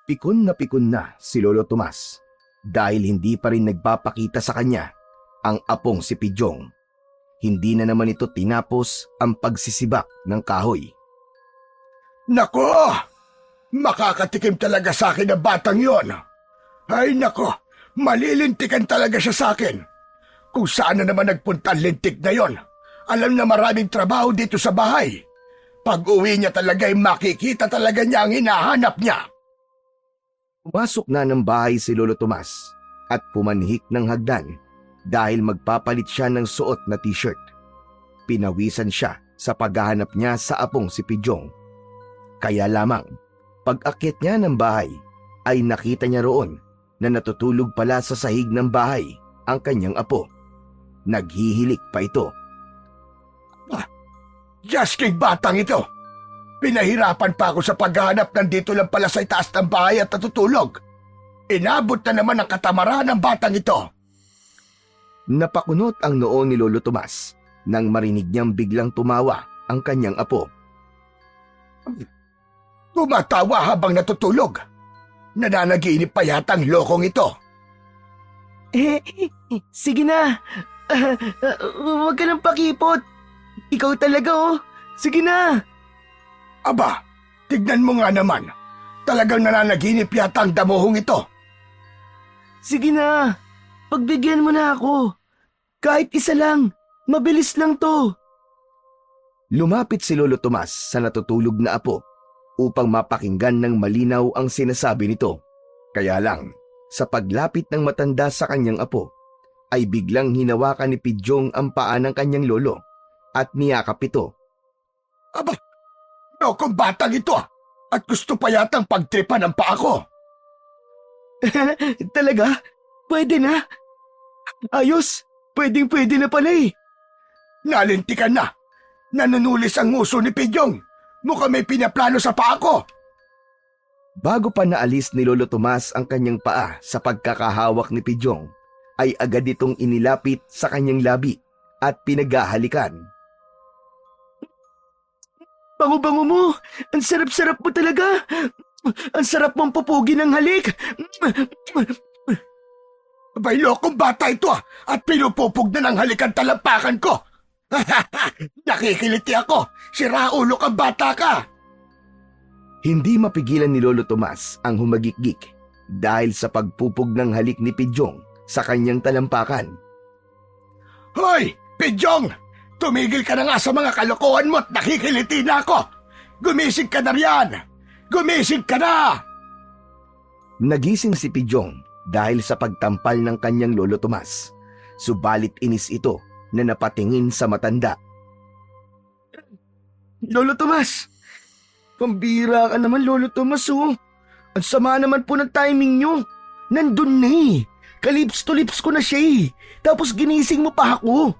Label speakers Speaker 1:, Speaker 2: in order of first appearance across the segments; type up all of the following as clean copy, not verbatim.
Speaker 1: Pikon na si Lolo Tomas dahil hindi pa rin nagpapakita sa kanya ang apong si Pidyong. Hindi na naman ito tinapos ang pagsisibak ng kahoy.
Speaker 2: Nako! Makakatikim talaga sa akin ang batang yon. Ay nako, malilintikan talaga siya sa akin. Kung saan na naman nagpunta ang lintik na yon, alam na maraming trabaho dito sa bahay. Pag uwi niya talaga ay makikita talaga niya ang hinahanap niya.
Speaker 1: Pumasok na ng bahay si Lolo Tomas at pumanhik ng hagdan dahil magpapalit siya ng suot na t-shirt. Pinawisan siya sa paghahanap niya sa apong si Pidyong. Kaya lamang, pag-akyat niya ng bahay ay nakita niya roon na natutulog pala sa sahig ng bahay ang kanyang apo. Naghihilik pa ito.
Speaker 2: Just kay batang ito! Pinahirapan pa ako sa paghahanap, nandito lang pala sa itaas ng bahay at natutulog. Inabot na naman ang katamaran ng batang ito.
Speaker 1: Napakunot ang noo ni Lolo Tomas nang marinig niyang biglang tumawa ang kanyang apo.
Speaker 2: Tumatawa habang natutulog. Nananaginip pa yata ang lokong ito.
Speaker 3: Sige na. Huwag ka nang pakipot. Ikaw talaga Sige na.
Speaker 2: Aba, tignan mo nga naman. Talagang nananaginip yata ang damuhong ito.
Speaker 3: Sige na. Pagbigyan mo na ako. Kahit isa lang. Mabilis lang to.
Speaker 1: Lumapit si Lolo Tomas sa natutulog na apo upang mapakinggan ng malinaw ang sinasabi nito. Kaya lang, sa paglapit ng matanda sa kanyang apo, ay biglang hinawakan ni Pidyong ang paa ng kanyang lolo at niyakap ito.
Speaker 2: Aba, kung batang ito at gusto pa yatang pagtripan ang paa ko.
Speaker 3: Talaga? Pwede na? Ayos, pwedeng-pwede na pala eh.
Speaker 2: Nalintikan na. Nanunulis ang nguso ni Pidyong. Mukhang may pinaplano sa paa ko.
Speaker 1: Bago pa naalis ni Lolo Tomas ang kanyang paa sa pagkakahawak ni Pidyong, ay agad itong inilapit sa kanyang labi at pinaghahalikan.
Speaker 3: Bango-bango mo! Ang sarap-sarap mo talaga! Ang sarap mong pupugi ng halik!
Speaker 2: Abay, lokong bata ito at pinupupog na ng halikan talampakan ko. Nakikiliti ako! Siraulo kang bata ka!
Speaker 1: Hindi mapigilan ni Lolo Tomas ang humagikgik dahil sa pagpupog ng halik ni Pidyong sa kanyang talampakan.
Speaker 2: Hoy, Pidyong! Tumigil ka na nga sa mga kalokohan mo at nakikiliti na ako! Gumising ka na riyan! Gumising ka na!
Speaker 1: Nagising si Pidyong dahil sa pagtampal ng kanyang Lolo Tomas. Subalit inis ito na napatingin sa matanda.
Speaker 3: Lolo Tomas! Pambira ka naman, Lolo Tomas Ang sama naman po ng timing nyo. Nandun na eh. Kalips to lips ko na siya eh. Tapos ginising mo pa ako.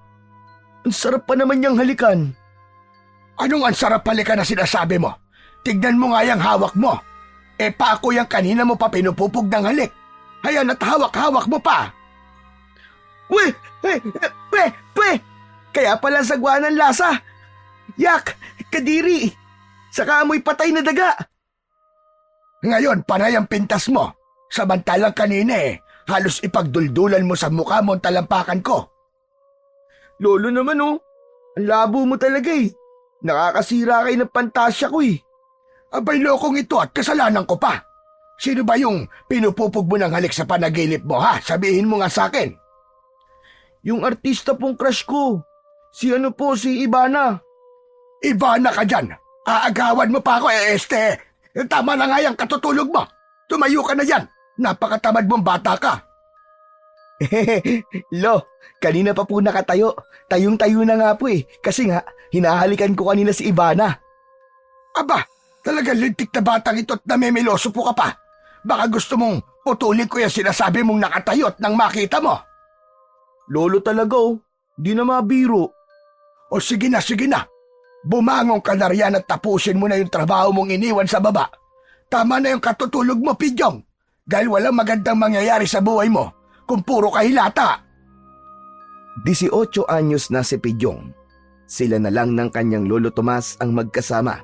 Speaker 3: Ang sarap pa naman niyang halikan.
Speaker 2: Anong ang sarap halikan na sinasabi mo? Tignan mo nga yung hawak mo. Pa ako yung kanina mo pa pinupupog ng halik. Hayan at hawak-hawak mo pa.
Speaker 3: Pwe! Kaya pala sagwa ng lasa. Yak! Kadiri! Saka amoy patay na daga.
Speaker 2: Ngayon, panay ang pintas mo. Samantalang kanina halos ipagduldulan mo sa mukha mo ang talampakan ko.
Speaker 3: Lolo naman ang labo mo talaga eh. Nakakasira kayo ng pantasya ko eh.
Speaker 2: Abay, lokong ito at kasalanan ko pa. Sino ba yung pinupupog mo ng halik sa panaginip mo ha? Sabihin mo nga sa akin.
Speaker 3: Yung artista pong crush ko. Si Ivana.
Speaker 2: Ivana ka dyan. Aagawan mo pa ako tama na nga yung katutulog mo. Tumayo ka na yan. Napakatamad mong bata ka.
Speaker 3: Lo, kanina pa po nakatayo. Tayong-tayo na nga po eh. Kasi nga, hinahalikan ko kanina si Ivana.
Speaker 2: Aba, talagang lintik na batang ito at namimiloso po ka pa. Baka gusto mong putulin ko yung sinasabi mong nakatayo at nang makita mo.
Speaker 3: Lolo talaga di na mabiro.
Speaker 2: O sige na. Bumangon ka na riyan at tapusin mo na yung trabaho mong iniwan sa baba. Tama na yung katutulog mo, Pidyong. Dahil walang magandang mangyayari sa buhay mo kung puro kahilata.
Speaker 1: 18 anyos na si Pidyong. Sila na lang ng kanyang Lolo Tomas ang magkasama.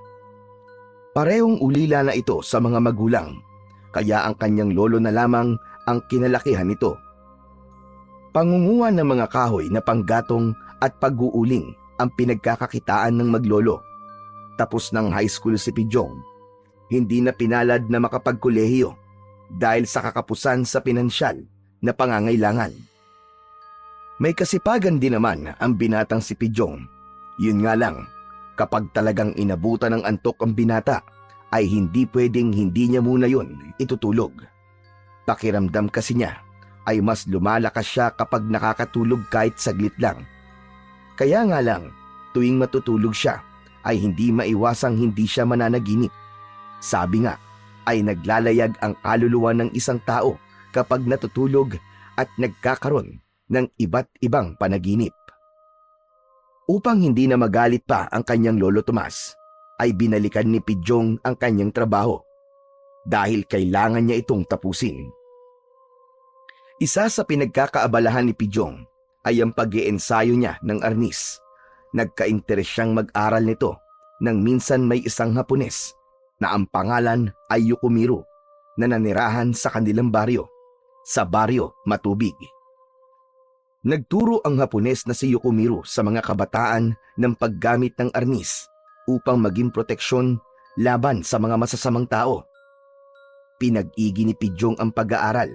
Speaker 1: Parehong ulila na ito sa mga magulang. kaya ang kanyang lolo na lamang ang kinalakihan nito. Pangunguha ng mga kahoy na panggatong at pag-uuling ang pinagkakakitaan ng maglolo. Tapos ng high school si Pidjong, hindi na pinalad na makapagkolehiyo dahil sa kakapusan sa pinansyal na pangangailangan. May kasipagan din naman ang binatang si Pidjong. Yun nga lang, kapag talagang inabutan ng antok ang binata, ay hindi pwedeng hindi niya muna yun itutulog. Pakiramdam kasi niya ay mas lumalakas siya kapag nakakatulog kahit saglit lang. Kaya nga lang, tuwing matutulog siya, ay hindi maiwasang hindi siya mananaginip. Sabi nga, ay naglalayag ang kaluluwa ng isang tao kapag natutulog at nagkakaroon ng iba't ibang panaginip. Upang hindi na magalit pa ang kanyang lolo Tomas, ay binalikan ni Pidjong ang kanyang trabaho dahil kailangan niya itong tapusin. Isa sa pinagkakaabalahan ni Pidjong ay ang pag-iensayo niya ng arnis. Nagka-interes siyang mag-aral nito nang minsan may isang Hapones na ang pangalan ay Yukumiro na nanirahan sa kanilang baryo, sa baryo Matubig. Nagturo ang Hapones na si Yukumiro sa mga kabataan ng paggamit ng arnis upang maging proteksyon laban sa mga masasamang tao. Pinag-igi ni Pidjong ang pag-aaral,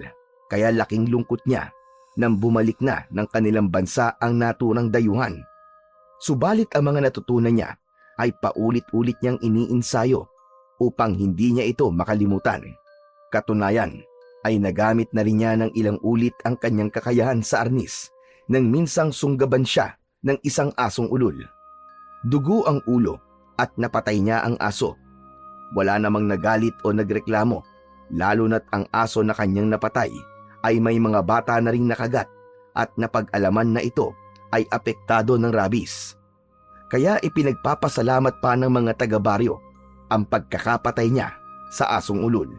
Speaker 1: kaya laking lungkot niya nang bumalik na ng kanilang bansa ang naturang dayuhan. Subalit ang mga natutunan niya ay paulit-ulit niyang iniinsayo upang hindi niya ito makalimutan. Katunayan ay nagamit na rin niya ng ilang ulit ang kanyang kakayahan sa arnis nang minsang sunggaban siya ng isang asong ulol. Dugo ang ulo at napatay niya ang aso. Wala namang nagalit o nagreklamo, lalo na't ang aso na kanyang napatay ay may mga bata na ring nakagat at napag-alaman na ito ay apektado ng rabies. Kaya ipinagpapasalamat pa ng mga taga-baryo ang pagkakapatay niya sa asong ulol.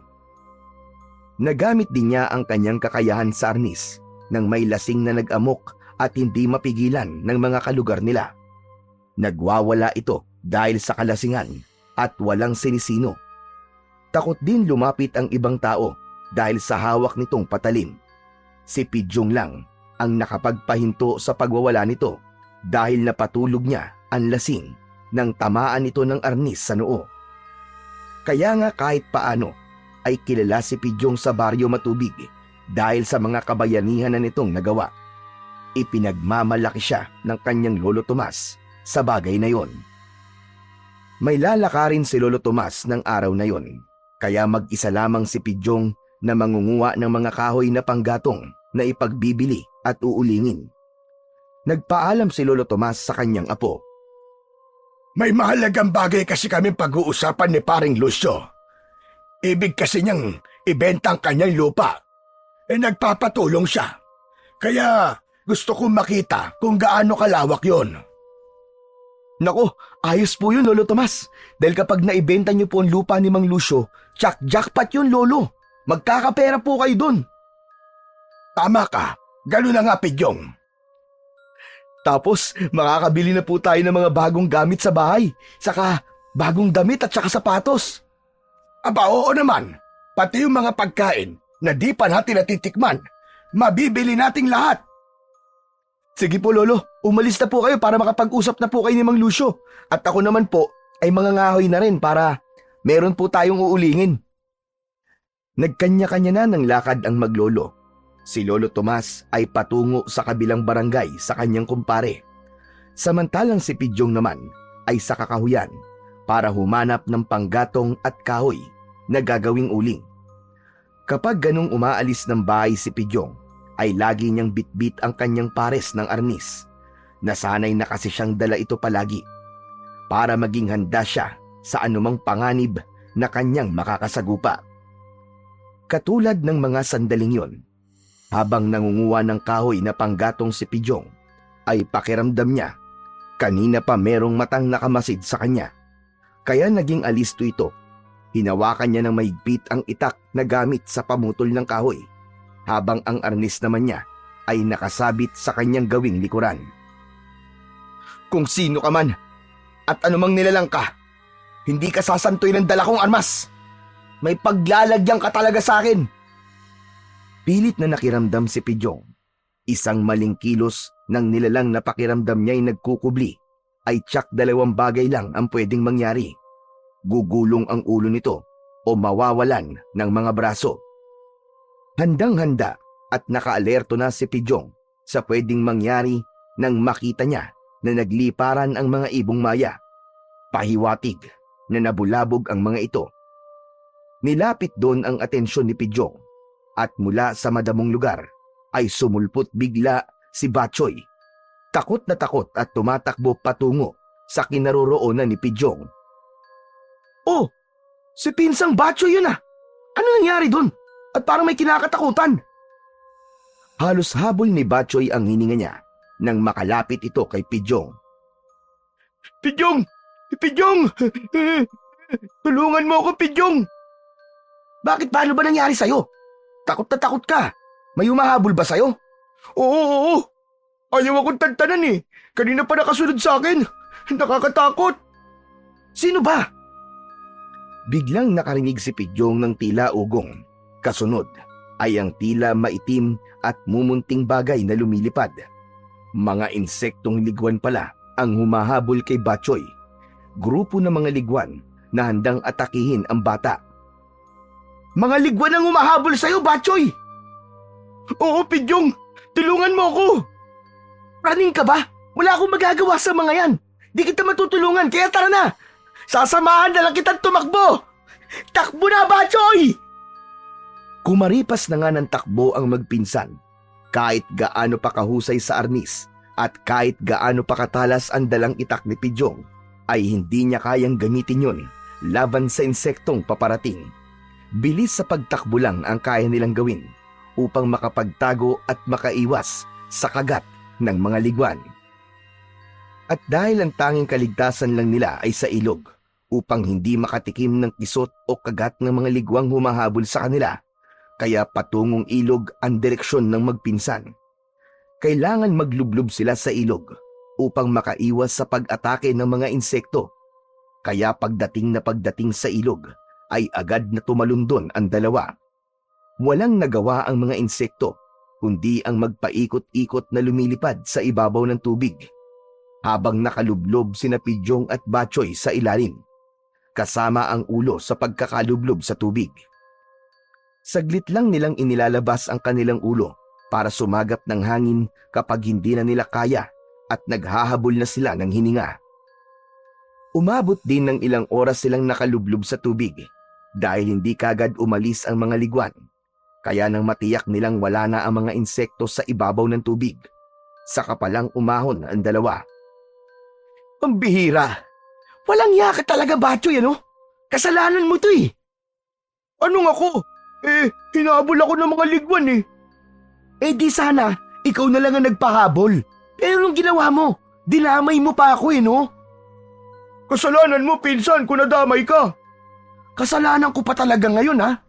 Speaker 1: Nagamit din niya ang kanyang kakayahan sa arnis nang may lasing na nag-amok at hindi mapigilan ng mga kalugar nila. Nagwawala ito dahil sa kalasingan at walang sinisino. Takot din lumapit ang ibang tao dahil sa hawak nitong patalim. Si Pidjong lang ang nakapagpahinto sa pagwawala nito dahil napatulog niya ang lasing nang tamaan nito ng arnis sa noo. Kaya nga kahit paano ay kilala si Pidjong sa baryo Matubig dahil sa mga kabayanihan na nitong nagawa. Ipinagmamalaki siya ng kanyang lolo Tomas sa bagay na yon. May lalakarin si lolo Tomas ng araw na yon, kaya mag-isa lamang si Pidjong na mangunguha ng mga kahoy na panggatong na ipagbibili at uulingin. Nagpaalam si lolo Tomas sa kanyang apo.
Speaker 2: May mahalagang bagay kasi kami pag-uusapan ni Paring Lucio. Ibig kasi niyang ibenta ang kanyang lupa. Nagpapatulong siya. Kaya gusto kong makita kung gaano kalawak yon.
Speaker 3: Nako, ayos po yun, Lolo Tomas. Dahil kapag naibenta niyo po ang lupa ni Mang Lucio, jackpot yun, Lolo. Magkakapera po kayo dun.
Speaker 2: Tama ka. Ganun na nga, Pidjong.
Speaker 3: Tapos, makakabili na po tayo ng mga bagong gamit sa bahay. Saka, bagong damit at saka sapatos.
Speaker 2: Aba, oo naman. Pati yung mga pagkain na di pa natin natitikman, mabibili nating lahat.
Speaker 3: Sige po, Lolo. Umalis na po kayo para makapag-usap na po kayo ni Mang Lucio. At ako naman po ay mangangahoy na rin para meron po tayong uulingin.
Speaker 1: Nagkanya-kanya na ng lakad ang maglolo. Si Lolo Tomas ay patungo sa kabilang barangay sa kanyang kumpare. Samantalang si Pidjong naman ay sa kakahuyan para humanap ng panggatong at kahoy na gagawing uling. Kapag ganong umaalis ng bahay si Pidjong, ay lagi niyang bitbit ang kanyang pares ng arnis. Nasanay na kasi siyang dala ito palagi para maging handa siya sa anumang panganib na kanyang makakasagupa. Katulad ng mga sandaling yon, habang nangunguha ng kahoy na panggatong si Pidjong, ay pakiramdam niya, kanina pa merong matang nakamasid sa kanya. Kaya naging alisto ito. Hinawakan niya ng mahigpit ang itak na gamit sa pamutol ng kahoy, habang ang arnis naman niya ay nakasabit sa kanyang gawing likuran.
Speaker 3: Kung sino ka man, at anumang nilalang ka, hindi ka sasantoy ng dala kong armas. May paglalagyan ka talaga sa akin.
Speaker 1: Pilit na nakiramdam si Pidyong. Isang maling kilos ng nilalang na pakiramdam niya'y nagkukubli ay tsak 2 bagay lang ang pwedeng mangyari. Gugulong ang ulo nito o mawawalan ng mga braso. Handang-handa at nakaalerto na si Pidyong sa pwedeng mangyari nang makita niya na nagliparan ang mga ibong maya. Pahiwatig na nabulabog ang mga ito. Nilapit doon ang atensyon ni Pidyong at mula sa madamong lugar ay sumulpot bigla si Batchoy. Takot na takot at tumatakbo patungo sa kinaroroonan ni Pidyong.
Speaker 3: Oh, si Pinsang Batchoy yun ah. Ano nangyari doon? At parang may kinakatakutan.
Speaker 1: Halos habol ni Batchoy ang hininga niya nang makalapit ito kay Pidyong.
Speaker 3: Pidyong! Pidyong! Tulungan mo ako, Pidyong! Bakit paano ba nangyari sa'yo? Takot na takot ka. May humahabol ba sa'yo? Oo. Ayaw akong tantanan eh. Kanina pa nakasunod sa akin. Nakakatakot. Sino ba?
Speaker 1: Biglang nakarinig si Pidyong ng tila ugong. Kasunod ay ang tila maitim at mumunting bagay na lumilipad. Mga insektong ligwan pala ang humahabol kay Batchoy. Grupo ng mga ligwan na handang atakihin ang bata.
Speaker 3: Mga ligwan ang humahabol sa'yo, Batchoy! Oo, Pidyong! Tulungan mo ako! Praning ka ba? Wala akong magagawa sa mga yan. Di kita matutulungan, kaya tara na! Sasamahan na lang kitang tumakbo! Takbo na, Batchoy!
Speaker 1: Kumaripas na nga ng takbo ang magpinsan. Kahit gaano pa kahusay sa arnis at kahit gaano pa katalas ang dalang itak ni Pidyong, ay hindi niya kayang gamitin yon laban sa insektong paparating. Bilis sa pagtakbo lang ang kaya nilang gawin upang makapagtago at makaiwas sa kagat ng mga ligwan. At dahil ang tanging kaligtasan lang nila ay sa ilog upang hindi makatikim ng kisot o kagat ng mga ligwang humahabol sa kanila, kaya patungong ilog ang direksyon ng magpinsan. Kailangan maglublob sila sa ilog upang makaiwas sa pag-atake ng mga insekto. Kaya pagdating sa ilog, ay agad na tumalundon ang dalawa. Walang nagawa ang mga insekto, kundi ang magpaikot-ikot na lumilipad sa ibabaw ng tubig, habang nakalublob sina Pidyong at Batchoy sa ilalim, kasama ang ulo sa pagkakalublob sa tubig. Saglit lang nilang inilalabas ang kanilang ulo para sumagap ng hangin kapag hindi na nila kaya at naghahabol na sila ng hininga. Umabot din ng ilang oras silang nakalublob sa tubig dahil hindi kagad umalis ang mga ligwan, kaya nang matiyak nilang wala na ang mga insekto sa ibabaw ng tubig, saka palang umahon ang dalawa.
Speaker 3: Ang bihira! Walang yaka talaga, Batchoy, ano? Kasalanan mo to eh! Anong ako? Hinabol ako ng mga ligwan eh. Di sana, ikaw na lang ang nagpahabol. Pero nung ginawa mo, dinamay mo pa ako eh, no? Kasalanan mo, pinsan, kung nadamay ka. Kasalanan ko pa talaga ngayon, ha?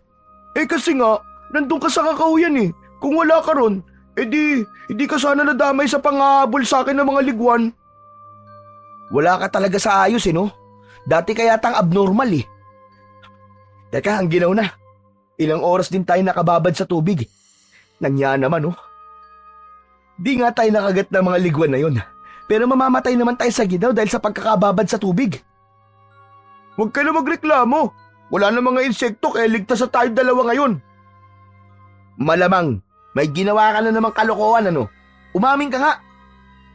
Speaker 3: Kasi nga, nandun ka sa kakahuyan eh. Kung wala ka ron, hindi ka sana nadamay sa panghahabol sa akin ng mga ligwan. Wala ka talaga sa ayos eh, no? Dati kaya tang abnormal eh. Teka, ang ginaw na. Ilang oras din tayo nakababad sa tubig. Nangya naman, oh. Di nga tayo nakagat ng mga ligwan na yun. Pero mamamatay naman tayo sa ginaw dahil sa pagkakababad sa tubig. Huwag ka na magreklamo. Wala na mga insekto kaya ligtas na tayo dalawa ngayon. Malamang, may ginawa ka na namang kalokohan, ano? Umamin ka nga.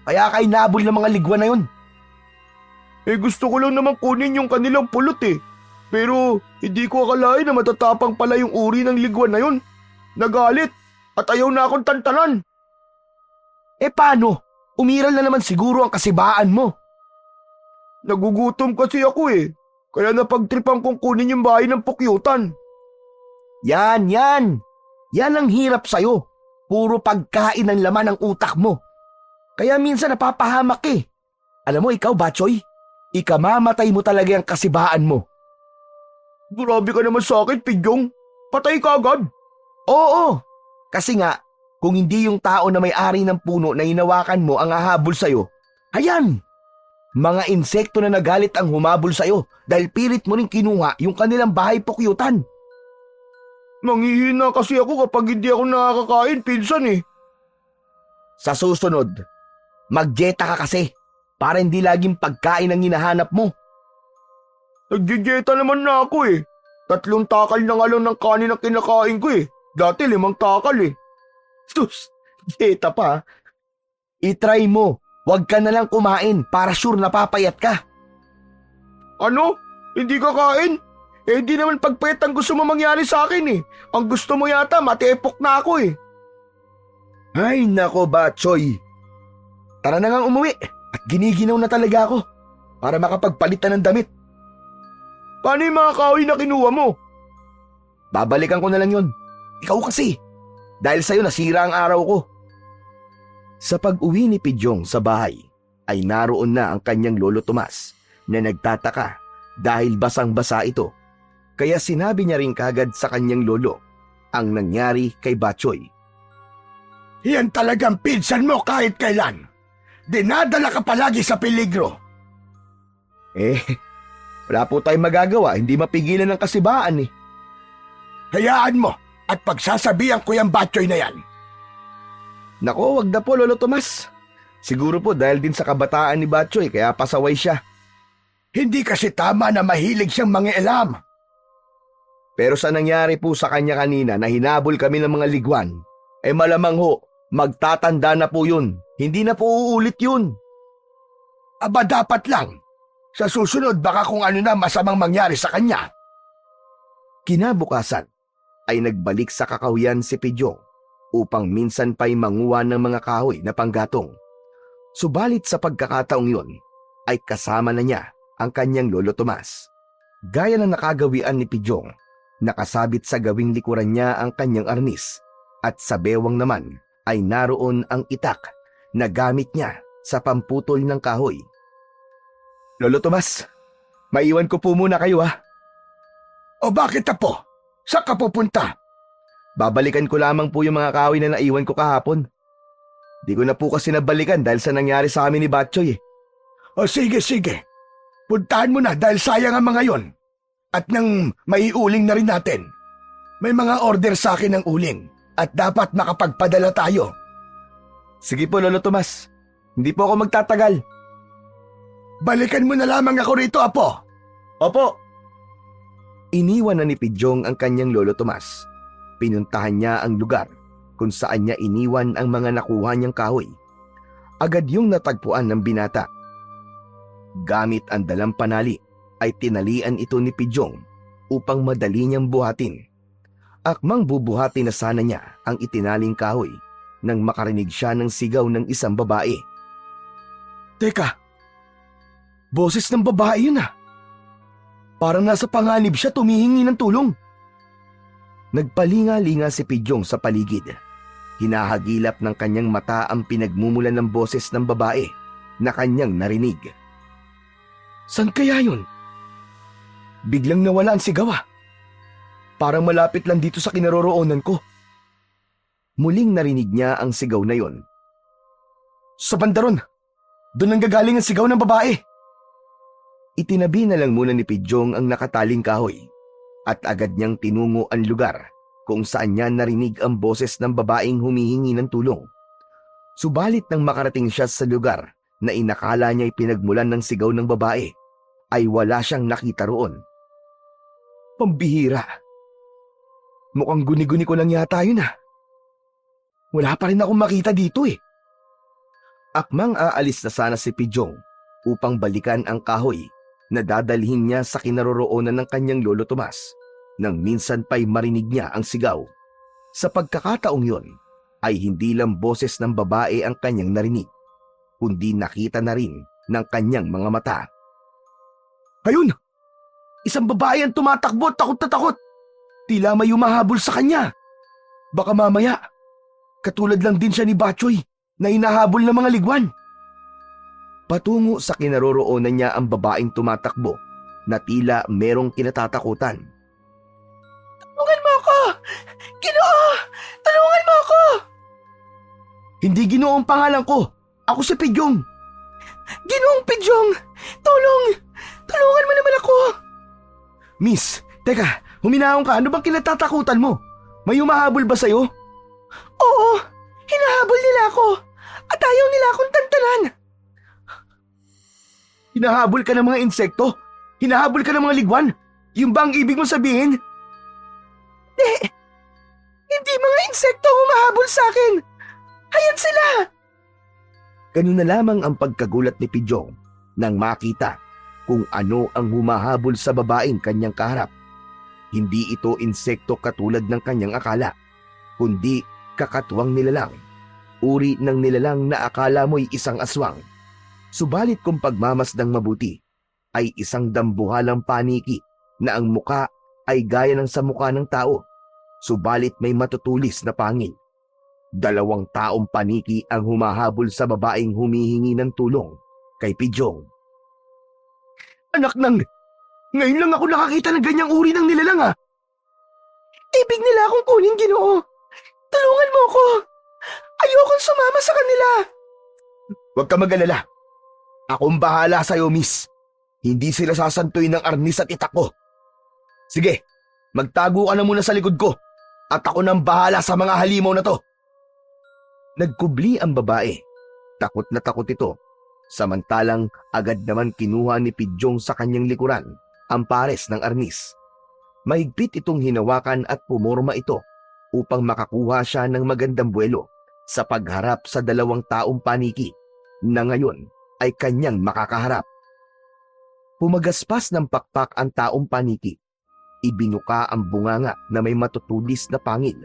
Speaker 3: Kaya ka inabol ng mga ligwan na yun. Gusto ko lang naman kunin yung kanilang pulot eh. Pero hindi ko akalain na matatapang pala yung uri ng ligwan na yun. Nagalit at ayaw na akong tantanan. Paano? Umiral na naman siguro ang kasibaan mo. Nagugutom kasi ako eh. Kaya napagtripan kong kunin yung bahay ng pukyutan. Yan. Yan ang hirap sa'yo. Puro pagkain ang laman ng utak mo. Kaya minsan napapahamak eh. Alam mo ikaw, Batchoy, ikamamatay mo talaga ang kasibaan mo. Grabe ka naman sa akin, Pidyong. Patay ka agad. Oo, kasi nga, kung hindi yung tao na may-ari ng puno na hinawakan mo ang hahabol sa'yo, ayan, mga insekto na nagalit ang humabol sa'yo dahil pilit mo rin kinuha yung kanilang bahay pukyutan. Manghihina kasi ako kapag hindi ako nakakakain, pinsan eh. Sa susunod, mag-dieta ka kasi para hindi laging pagkain ang hinahanap mo. Nag-dieta naman na ako eh. 3 takal na nga lang ng kanin ang kinakain ko eh. Dati 5 takal eh. Sus, dieta pa. I-try mo. Huwag ka na lang kumain para sure napapayat ka. Ano? Hindi ka kain? Eh di naman pagpayat ang gusto mo mangyari sa akin eh. Ang gusto mo yata matepok na ako eh. Ay nako Batchoy. Tara na nga umuwi at giniginaw na talaga ako para makapagpalitan ng damit. Paano yung mga kahoy na kinuha mo? Babalikan ko na lang yun. Ikaw kasi. Dahil sa'yo nasira ang araw ko. Sa pag-uwi ni Pidyong sa bahay ay naroon na ang kanyang lolo Tomas na nagtataka dahil basang-basa ito. Kaya sinabi niya rin kagad sa kanyang lolo ang nangyari kay Batchoy.
Speaker 2: Yan talagang pinsan mo kahit kailan. Dinadala ka palagi sa peligro.
Speaker 3: Wala po tayong magagawa, hindi mapigilan ng kasibaan eh.
Speaker 2: Hayaan mo at pagsasabihan ko yung Batchoy na yan.
Speaker 3: Nako, wag na po Lolo Tomas. Siguro po dahil din sa kabataan ni Batchoy kaya pasaway siya.
Speaker 2: Hindi kasi tama na mahilig siyang mangialam.
Speaker 3: Pero sa nangyari po sa kanya kanina na hinabol kami ng mga ligwan, malamang ho, magtatanda na po yun. Hindi na po uulit yun.
Speaker 2: Aba dapat lang. Sa susunod baka kung ano na masamang mangyari sa kanya.
Speaker 3: Kinabukasan ay nagbalik sa kakahuyan si Pidyong upang minsan pa'y manguha ng mga kahoy na panggatong. Subalit sa pagkakataong yun ay kasama na niya ang kanyang lolo Tomas. Gaya ng nakagawian ni Pidyong, nakasabit sa gawing likuran niya ang kanyang arnis at sa bewang naman ay naroon ang itak na gamit niya sa pamputol ng kahoy. Lolo Tomas, maiwan ko po muna kayo ha.
Speaker 2: O bakit apo? Saan ka pupunta?
Speaker 3: Babalikan ko lamang po yung mga kahoy na naiwan ko kahapon. Di ko na po kasi nabalikan dahil sa nangyari sa amin ni Batchoy eh.
Speaker 2: O sige. Puntahan mo na dahil sayang ang mga yon. At nang maiuling na rin natin. May mga order sa akin ng uling at dapat makapagpadala tayo.
Speaker 3: Sige po Lolo Tomas, hindi po ako magtatagal.
Speaker 2: Balikan mo na lamang ako rito, apo.
Speaker 3: Opo. Iniwan na ni Pidyong ang kanyang lolo Tomas. Pinuntahan niya ang lugar kung saan niya iniwan ang mga nakuha niyang kahoy. Agad yung natagpuan ng binata. Gamit ang dalang panali ay tinalian ito ni Pidyong upang madali niyang buhatin. Akmang bubuhatin na sana niya ang itinaling kahoy nang makarinig siya ng sigaw ng isang babae. Teka, boses ng babae yun ah. Parang nasa panganib siya tumihingi ng tulong. Nagpalinga-linga si Pidyong sa paligid. Hinahagilap ng kanyang mata ang pinagmumulan ng boses ng babae na kanyang narinig. San kaya yun? Biglang nawala ang sigaw ah. Parang malapit lang dito sa kinaroroonan ko. Muling narinig niya ang sigaw na yon. Sa bandaron, doon ang gagaling ang sigaw ng babae. Itinabi na lang muna ni Pidyong ang nakataling kahoy at agad niyang tinungo ang lugar kung saan niya narinig ang boses ng babaeng humihingi ng tulong. Subalit nang makarating siya sa lugar na inakala niya'y pinagmulan ng sigaw ng babae, ay wala siyang nakita roon. Pambihira. Mukhang guni-guni ko lang yata yun ah. Wala pa rin akong makita dito eh. Akmang aalis na sana si Pidyong upang balikan ang kahoy na dadalhin niya sa kinaroroonan ng kanyang lolo Tomas nang minsan pa'y marinig niya ang sigaw. Sa pagkakataong yon ay hindi lang boses ng babae ang kanyang narinig, kundi nakita na rin ng kanyang mga mata. Ayun! Isang babae ang tumatakbo, takot na takot. Tila may humahabol sa kanya. Baka mamaya, katulad lang din siya ni Batchoy na hinahabol ng mga ligwan. Patungo sa kinaroroonan niya ang babaeng tumatakbo na tila merong kinatatakutan. Tulungan mo ako! Ginoo! Tulungan mo ako! Hindi Ginoo ang pangalan ko. Ako si Pidyong. Ginoong Pidyong! Tulong! Tulungan mo naman ako! Miss, teka, huminahon ka. Ano bang kinatatakutan mo? May humahabol ba sa'yo? Oo, hinahabol nila ako at ayaw nila akong tantanan. Hinahabol ka ng mga insekto? Hinahabol ka ng mga ligwan? Yung ba ang ibig mo sabihin? Hindi mga insekto ang humahabol sa akin. Ayan sila! Ganun na lamang ang pagkagulat ni Pidjong nang makita kung ano ang humahabol sa babaeng kanyang kaharap. Hindi ito insekto katulad ng kanyang akala, kundi kakatwang nilalang. Uri ng nilalang na akala mo'y isang aswang. Subalit kung pagmamasdang mabuti, ay isang dambuhalang paniki na ang muka ay gaya ng sa muka ng tao, subalit may matutulis na pangil. 2 taong paniki ang humahabol sa babaeng humihingi ng tulong kay Pidjong. Anak nang, ngayon lang ako nakakita ng ganyang uri ng nilalang Ibig nila akong kunin, Ginoo. Tulungan mo ko. Ayokong sumama sa kanila. Huwag ka mag-alala. Akong bahala sa'yo, miss. Hindi sila sasantuin ng arnis at itak ko. Sige, magtago ka na muna sa likod ko at ako nang bahala sa mga halimaw na to. Nagkubli ang babae. Takot na takot ito. Samantalang agad naman kinuha ni Pidjong sa kanyang likuran ang pares ng arnis. Mahigpit itong hinawakan at pumorma ito upang makakuha siya ng magandang buwelo sa pagharap sa 2 taong paniki na ngayon ay kanyang makakaharap. Pumagaspas ng pakpak ang taong paniki. Ibinuka ang bunganga na may matutulis na pangil.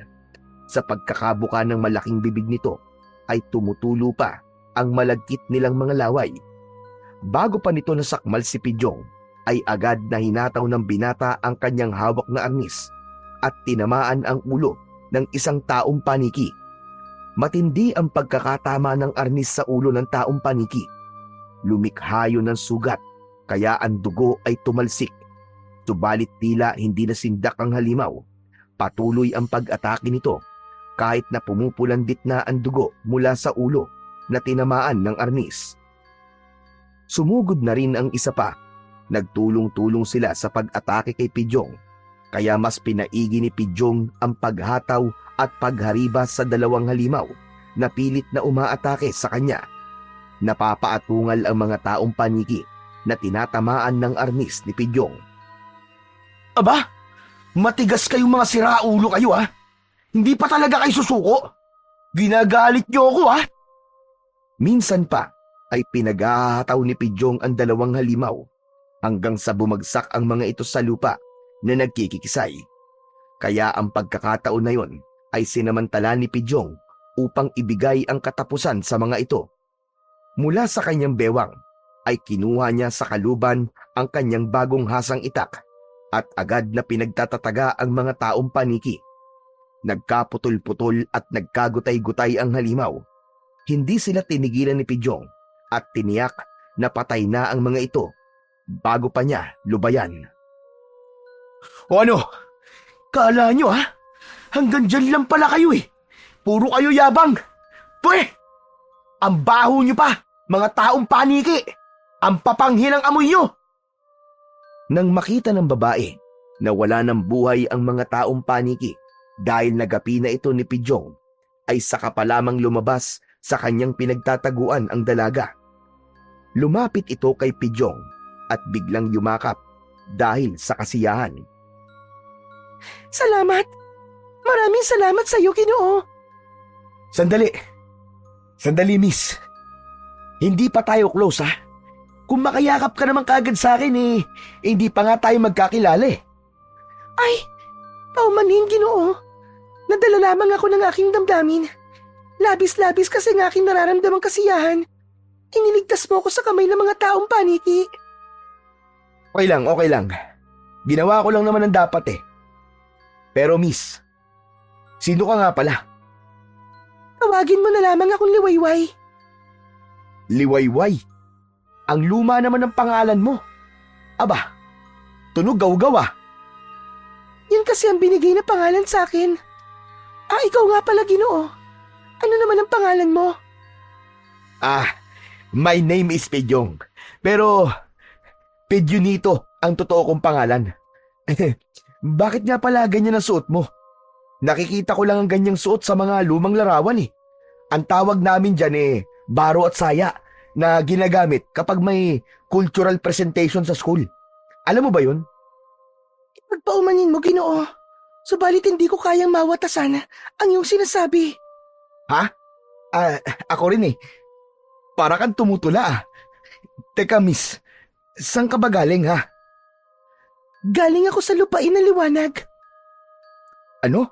Speaker 3: Sa pagkakabuka ng malaking bibig nito ay tumutulo pa ang malagkit nilang mga laway. Bago pa nito nasakmal si Pidjong, ay agad na hinataw ng binata ang kanyang hawak na arnis at tinamaan ang ulo ng isang taong paniki. Matindi ang pagkakatama ng arnis sa ulo ng taong paniki. Lumikha yun ng sugat, kaya ang dugo ay tumalsik. Subalit tila hindi nasindak ang halimaw. Patuloy ang pag-atake nito kahit na pumupulandit na ang dugo mula sa ulo na tinamaan ng arnis. Sumugod na rin ang isa pa. Nagtulong-tulong sila sa pag-atake kay Pidjong, kaya mas pinaigi ni Pidjong ang paghataw at pagharibas sa 2 halimaw na pilit na umaatake sa kanya. Napapaatungal ang mga taong paniki na tinatamaan ng arnis ni Pidjong. Aba, matigas kayong mga siraulo kayo Hindi pa talaga kayo susuko? Ginagalit niyo ako Minsan pa ay pinagahataw ni Pidjong ang 2 halimaw hanggang sa bumagsak ang mga ito sa lupa na nagkikikisay. Kaya ang pagkakataon na yon ay sinamantala ni Pidjong upang ibigay ang katapusan sa mga ito. Mula sa kanyang bewang ay kinuha niya sa kaluban ang kanyang bagong hasang itak at agad na pinagtatataga ang mga taong paniki. Nagkaputol-putol at nagkagutay-gutay ang halimaw. Hindi sila tinigilan ni Pidjong at tiniyak na patay na ang mga ito bago pa niya lubayan. O ano? Kala nyo Hanggang dyan lang pala kayo Puro kayo yabang. Pwe! Ang baho nyo pa, mga taong paniki! Ang papanghinang amoy nyo! Nang makita ng babae na wala ng buhay ang mga taong paniki dahil nagapi na ito ni Pidjong, ay saka pa lamang lumabas sa kanyang pinagtataguan ang dalaga. Lumapit ito kay Pidjong at biglang yumakap dahil sa kasiyahan. Salamat! Maraming salamat sa iyo, Ginoo! Sandali! Sandali, miss. Hindi pa tayo close, Kung makayakap ka naman kaagad sa akin, hindi pa nga tayo magkakilala Ay, paumanhin, Ginoo. Nadala lamang ako ng aking damdamin. Labis-labis kasi ng aking nararamdamang kasiyahan. Iniligtas mo ko sa kamay ng mga taong paniki. Okay lang. Ginawa ko lang naman ang dapat Pero miss, sino ka nga pala? Tawagin mo na lamang akong Liwayway. Liwayway? Ang luma naman ng pangalan mo. Aba, tunog gaw-gaw Yan kasi ang binigay na pangalan sa akin. Ikaw nga pala, Ginoo. Ano naman ang pangalan mo? My name is Pidjong. Pero, Pidjonito ang totoo kong pangalan. Bakit nga pala ganyan ang suot mo? Nakikita ko lang ang ganyang suot sa mga lumang larawan eh. Ang tawag namin dyan baro at saya na ginagamit kapag may cultural presentation sa school. Alam mo ba yun?
Speaker 4: Pagpaumanin mo, Ginoo. Subalit hindi ko kayang mawatasan ang iyong sinasabi.
Speaker 3: Ha? Ako rin eh. Para kang tumutula ah. Teka miss, saan ka ba galing ha?
Speaker 4: Galing ako sa lupain na liwanag.
Speaker 3: Ano?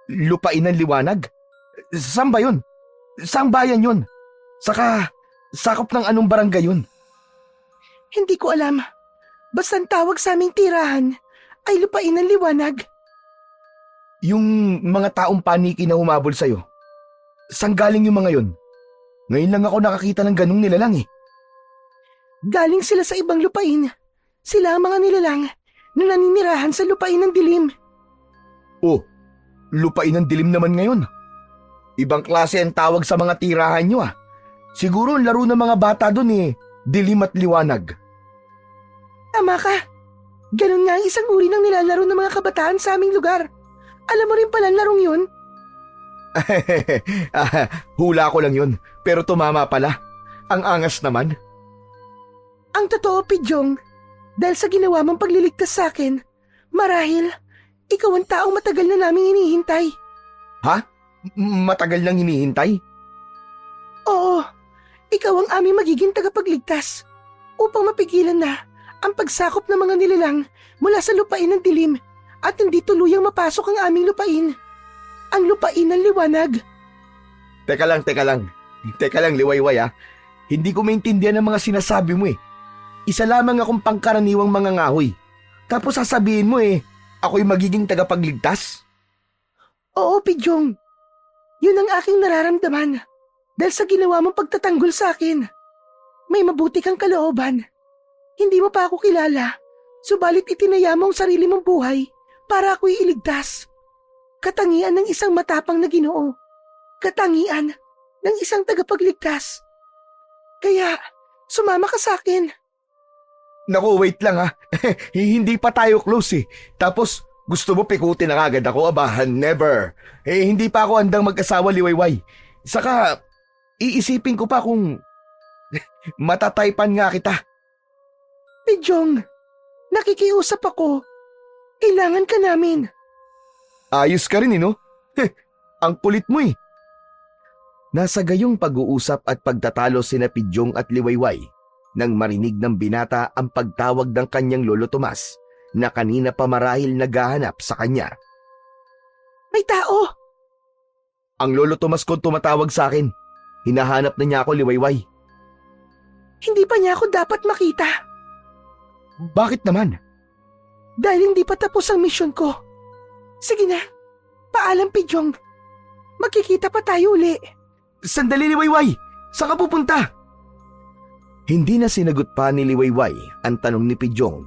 Speaker 3: Lupain ng liwanag? Saan ba yun? Saang bayan yun? Saka, sakop ng anong barangay yun?
Speaker 4: Hindi ko alam. Basta ang tawag sa aming tirahan ay lupain ng liwanag.
Speaker 3: Yung mga taong paniki na humabol sa'yo, saan galing yung mga yun? Ngayon lang ako nakakita ng ganung nilalang eh.
Speaker 4: Galing sila sa ibang lupain. Sila ang mga nilalang na naninirahan sa lupain ng dilim.
Speaker 3: Oh, lupain ng dilim naman ngayon. Ibang klase ang tawag sa mga tirahan nyo ah. Siguro ang laro ng mga bata dun dilim at liwanag.
Speaker 4: Tama ka. Ganun nga ang isang uri ng nilalaro ng mga kabataan sa aming lugar. Alam mo rin pala ang larong yun?
Speaker 3: Hula ko lang yun, pero tumama pala. Ang angas naman.
Speaker 4: Ang totoo, Pidyong, dahil sa ginawa mong pagliligtas sa akin, marahil, ikaw ang taong matagal na naming hinihintay.
Speaker 3: Ha? Matagal nang hinihintay?
Speaker 4: Oo, ikaw ang aming magiging tagapagligtas upang mapigilan na ang pagsakop ng mga nilalang mula sa lupain ng dilim at hindi tuluyang mapasok ang aming lupain. Ang lupain ng liwanag.
Speaker 3: Teka lang, liwayway ah. Hindi ko maintindihan ang mga sinasabi mo eh. Isa lamang akong pangkaraniwang mga ngahoy. Tapos sasabihin mo ako'y magiging tagapagligtas?
Speaker 4: Oo, Pidyong. Yun ang aking nararamdaman dahil sa ginawa mong pagtatanggol sa akin. May mabuti kang kalooban. Hindi mo pa ako kilala, subalit itinaya mo ang sarili mong buhay para ako'y iligtas. Katangian ng isang matapang na Ginoo. Katangian ng isang tagapagligtas. Kaya, sumama ka sa akin.
Speaker 3: Naku, wait lang ha. Hindi pa tayo close eh. Tapos, gusto mo pikutin na agad ako? Aba, never. Hindi pa ako handang mag-asawa, liwayway. Saka, iisipin ko pa kung matataypan nga kita.
Speaker 4: Pidyong, nakikiusap ako. Kailangan ka namin.
Speaker 3: Ayos ka rin no? Ang kulit mo eh. Nasa gayong pag-uusap at pagtatalo sina Pidyong at Liwayway nang marinig ng binata ang pagtawag ng kanyang lolo Tomas na kanina pa marahil naghahanap sa kanya.
Speaker 4: May tao!
Speaker 3: Ang lolo Tomas ko tumatawag sa akin. Hinahanap na niya ako, Liwayway.
Speaker 4: Hindi pa niya ako dapat makita.
Speaker 3: Bakit naman?
Speaker 4: Dahil hindi pa tapos ang misyon ko. Sige na, paalam Pidyong. Magkikita pa tayo uli.
Speaker 3: Sandali, Liwayway! Saan ka pupunta? Hindi na sinagot pa ni Liwayway ang tanong ni Pidyong,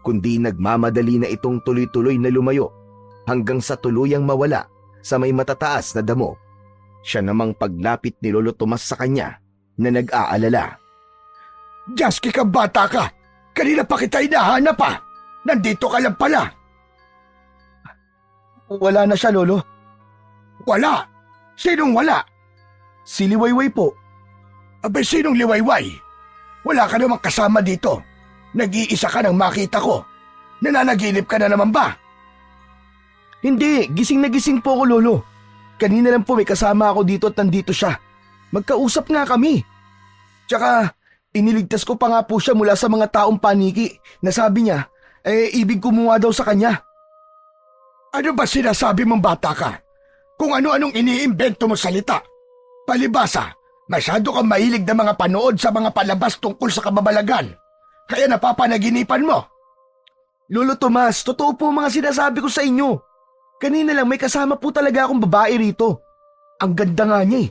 Speaker 3: kundi nagmamadali na itong tuloy-tuloy na lumayo hanggang sa tuluyang mawala sa may matataas na damo. Siya namang paglapit ni Lolo Tomas sa kanya na nag-aalala.
Speaker 2: Jasky ka, bata ka! Kanina pa kita hinahanap pa! Nandito ka lang pala!
Speaker 3: Wala na siya, Lolo.
Speaker 2: Wala! Sinong wala?
Speaker 3: Si Liwayway po.
Speaker 2: Abay, sinong liwayway? Wala ka namang kasama dito. Nag-iisa ka nang makita ko. Nananaginip ka na naman ba?
Speaker 3: Hindi, gising na gising po ako, Lolo. Kanina lang po may kasama ako dito at nandito siya. Magkausap nga kami. Tsaka, iniligtas ko pa nga po siya mula sa mga taong paniki na sabi niya, ibig kumuha daw sa kanya.
Speaker 2: Ano ba sinasabi mong bata ka? Kung ano-anong iniimbento mo salita. Palibasa, masyado kang mahilig na mga panood sa mga palabas tungkol sa kababalagan. Kaya napapanaginipan mo.
Speaker 3: Lolo Tomas, totoo po mga sinasabi ko sa inyo. Kanina lang may kasama po talaga akong babae rito. Ang ganda nga niya eh.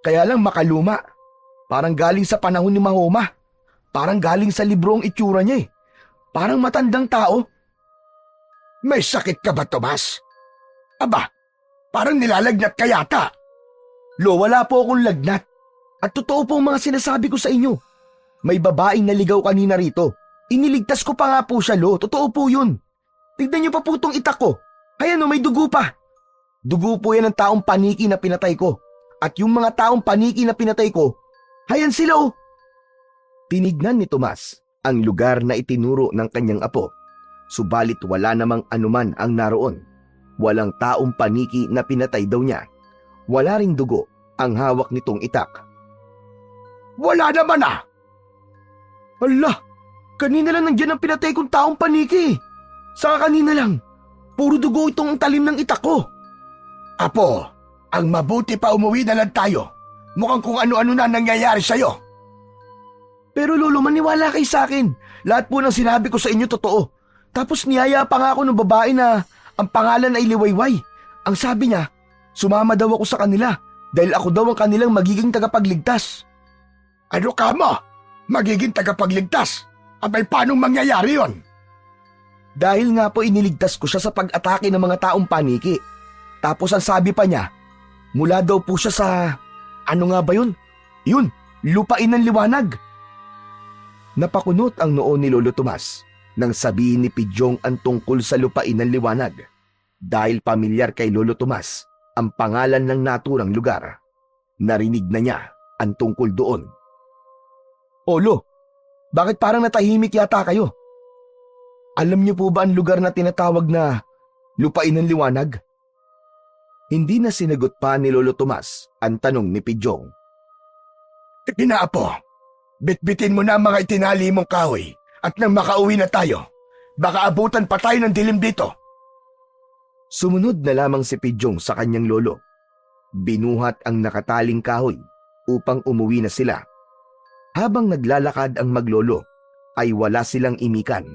Speaker 3: Kaya lang makaluma. Parang galing sa panahon ni Mahoma. Parang galing sa libro ang itsura niya eh. Parang matandang tao.
Speaker 2: May sakit ka ba, Tomas? Aba, parang nilalagnat ka yata.
Speaker 3: Lo, wala po akong lagnat. At totoo po ang mga sinasabi ko sa inyo. May babaeng naligaw kanina rito. Iniligtas ko pa nga po siya, Lo. Totoo po yun. Tignan niyo pa po itong itak ko. Ayan o, may dugo pa. Dugo po yan ng taong paniki na pinatay ko. At yung mga taong paniki na pinatay ko, hayan sila oh.
Speaker 1: Tinignan ni Tomas ang lugar na itinuro ng kanyang apo. Subalit wala namang anuman ang naroon. Walang taong paniki na pinatay daw niya. Wala ring dugo ang hawak nitong itak.
Speaker 2: Wala naman ah!
Speaker 3: Ala, kanina lang nandiyan ang pinatay kong taong paniki. Saka kanina lang, puro dugo itong talim ng itak ko.
Speaker 2: Apo, ang mabuti pa umuwi na lang tayo. Mukhang kung ano-ano na nangyayari sa'yo.
Speaker 3: Pero lolo, maniwala kayo sa akin. Lahat po ng sinabi ko sa inyo totoo. Tapos niyaya pa nga ako ng babae na ang pangalan ay Liwayway. Ang sabi niya, sumama daw ako sa kanila dahil ako daw ang kanilang magiging tagapagligtas.
Speaker 2: Ano ka mo? Magiging tagapagligtas? Abay, paanong mangyayari yon?
Speaker 3: Dahil nga po iniligtas ko siya sa pag-atake ng mga taong paniki. Tapos ang sabi pa niya, mula daw po siya sa... Ano nga ba yun? Yun, lupain ng liwanag.
Speaker 1: Napakunot ang noo ni Lolo Tomas nang sabihin ni Pidyong ang tungkol sa lupain ng liwanag. Dahil pamilyar kay Lolo Tomas ang pangalan ng naturang lugar. Narinig na niya ang tungkol doon.
Speaker 3: Olo, bakit parang natahimik yata kayo? Alam niyo po ba ang lugar na tinatawag na lupain ng liwanag?
Speaker 1: Hindi na sinagot pa ni Lolo Tomas ang tanong ni Pidyong.
Speaker 2: Inaapo, bitbitin mo na ang mga itinali mong kahoy at nang makauwi na tayo. Baka abutan pa tayo ng dilim dito.
Speaker 1: Sumunod na lamang si Pidyong sa kanyang lolo. Binuhat ang nakataling kahoy upang umuwi na sila. Habang naglalakad ang maglolo, ay wala silang imikan.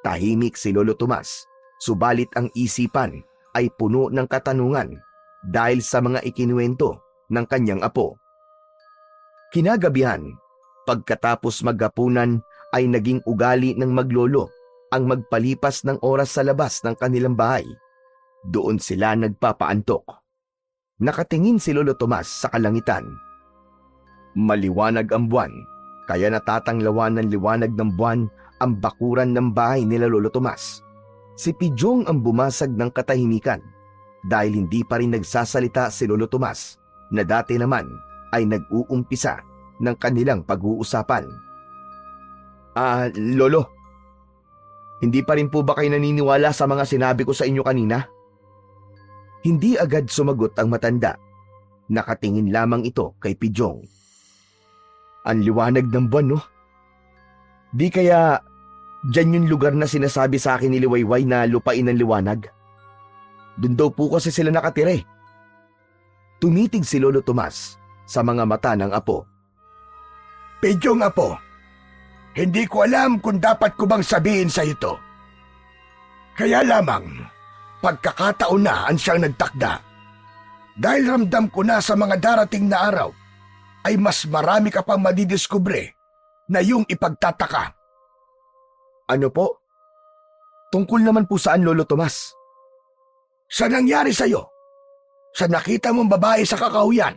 Speaker 1: Tahimik si Lolo Tomas, subalit ang isipan ay puno ng katanungan dahil sa mga ikinuwento ng kanyang apo. Kinagabihan, pagkatapos maghapunan ay naging ugali ng maglolo ang magpalipas ng oras sa labas ng kanilang bahay. Doon sila nagpapaantok. Nakatingin si Lolo Tomas sa kalangitan. Maliwanag ang buwan, kaya natatanglawan ng liwanag ng buwan ang bakuran ng bahay nila Lolo Tomas. Si Pidyong ang bumasag ng katahimikan dahil hindi pa rin nagsasalita si Lolo Tomas na dati naman ay nag-uumpisa ng kanilang pag-uusapan.
Speaker 3: Lolo, hindi pa rin po ba kayo naniniwala sa mga sinabi ko sa inyo kanina?
Speaker 1: Hindi agad sumagot ang matanda. Nakatingin lamang ito kay Pidyong.
Speaker 3: Ang liwanag ng buwan, no? Di kaya dyan yung lugar na sinasabi sa akin ni Liwayway na lupain ng liwanag? Doon daw po kasi sila nakatira eh.
Speaker 1: Tumitig si Lolo Tomas sa mga mata ng apo.
Speaker 2: Pidyong apo, hindi ko alam kung dapat ko bang sabihin sa ito. Kaya lamang, pagkakataon na ang siyang nagtakda. Dahil ramdam ko na sa mga darating na araw, ay mas marami ka pang madidiskubre na yung ipagtataka.
Speaker 3: Ano po? Tungkol naman po saan, Lolo Tomas?
Speaker 2: Sa nangyari sa'yo, sa nakita mong babae sa kakahuyan,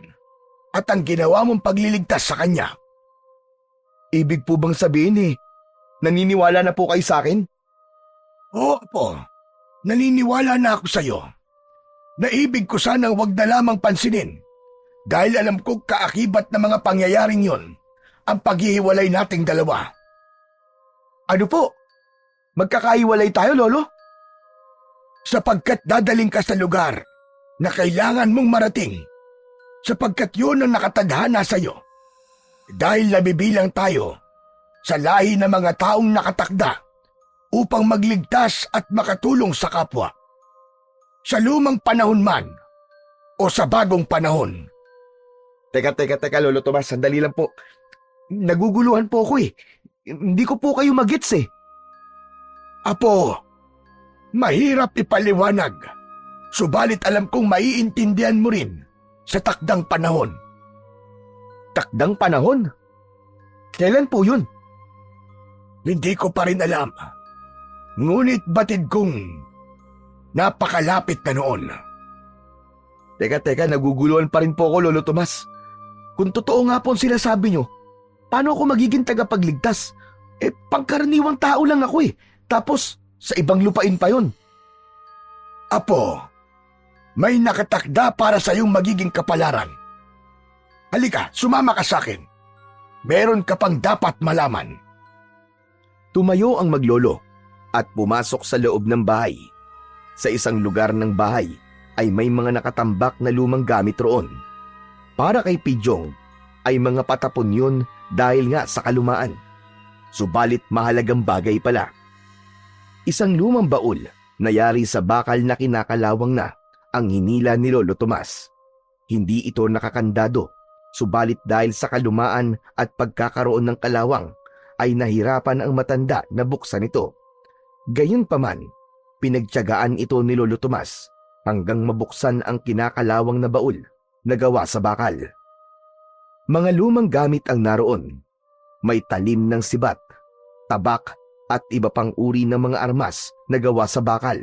Speaker 2: at ang ginawa mong pagliligtas sa kanya.
Speaker 3: Ibig po bang sabihin naniniwala na po kayo sa akin?
Speaker 2: Oo po, naniniwala na ako sa'yo. Naibig ko sanang wag na lamang pansinin dahil alam ko kaakibat ng mga pangyayaring yon ang paghihiwalay nating dalawa.
Speaker 3: Ano po? Magkakahiwalay tayo, Lolo?
Speaker 2: Sapagkat dadaling ka sa lugar na kailangan mong marating, sapagkat yun ang nakatadhana sa'yo. Dahil nabibilang tayo sa lahi ng mga taong nakatakda upang magligtas at makatulong sa kapwa. Sa lumang panahon man o sa bagong panahon.
Speaker 3: Teka, Lolo Tomas, sandali lang po. Naguguluhan po ako eh. Hindi ko po kayo magets eh.
Speaker 2: Apo, mahirap ipaliwanag, subalit alam kong maiintindihan mo rin sa takdang panahon.
Speaker 3: Takdang panahon? Kailan po yun?
Speaker 2: Hindi ko pa rin alam. Ngunit batid kong napakalapit na noon.
Speaker 3: Teka, naguguluhan pa rin po ako, Lolo Tomas. Kung totoo nga po ang sinasabi nyo, paano ako magiging tagapagligtas? Pangkaraniwang tao lang ako eh. Tapos, sa ibang lupain pa yon.
Speaker 2: Apo, may nakatakda para sa iyong magiging kapalaran. Halika, sumama ka sa akin. Meron ka pang dapat malaman.
Speaker 1: Tumayo ang maglolo at pumasok sa loob ng bahay. Sa isang lugar ng bahay ay may mga nakatambak na lumang gamit roon. Para kay Pidyong ay mga patapon yun dahil nga sa kalumaan. Subalit mahalagang bagay pala. Isang lumang baul na yari sa bakal na kinakalawang na ang hinila ni Lolo Tomas. Hindi ito nakakandado, subalit dahil sa kalumaan at pagkakaroon ng kalawang ay nahirapan ang matanda na buksan ito. Gayunpaman, pinagtiyagaan ito ni Lolo Tomas hanggang mabuksan ang kinakalawang na baul na gawa sa bakal. Mga lumang gamit ang naroon. May talim ng sibat, tabak at iba pang uri ng mga armas na gawa sa bakal.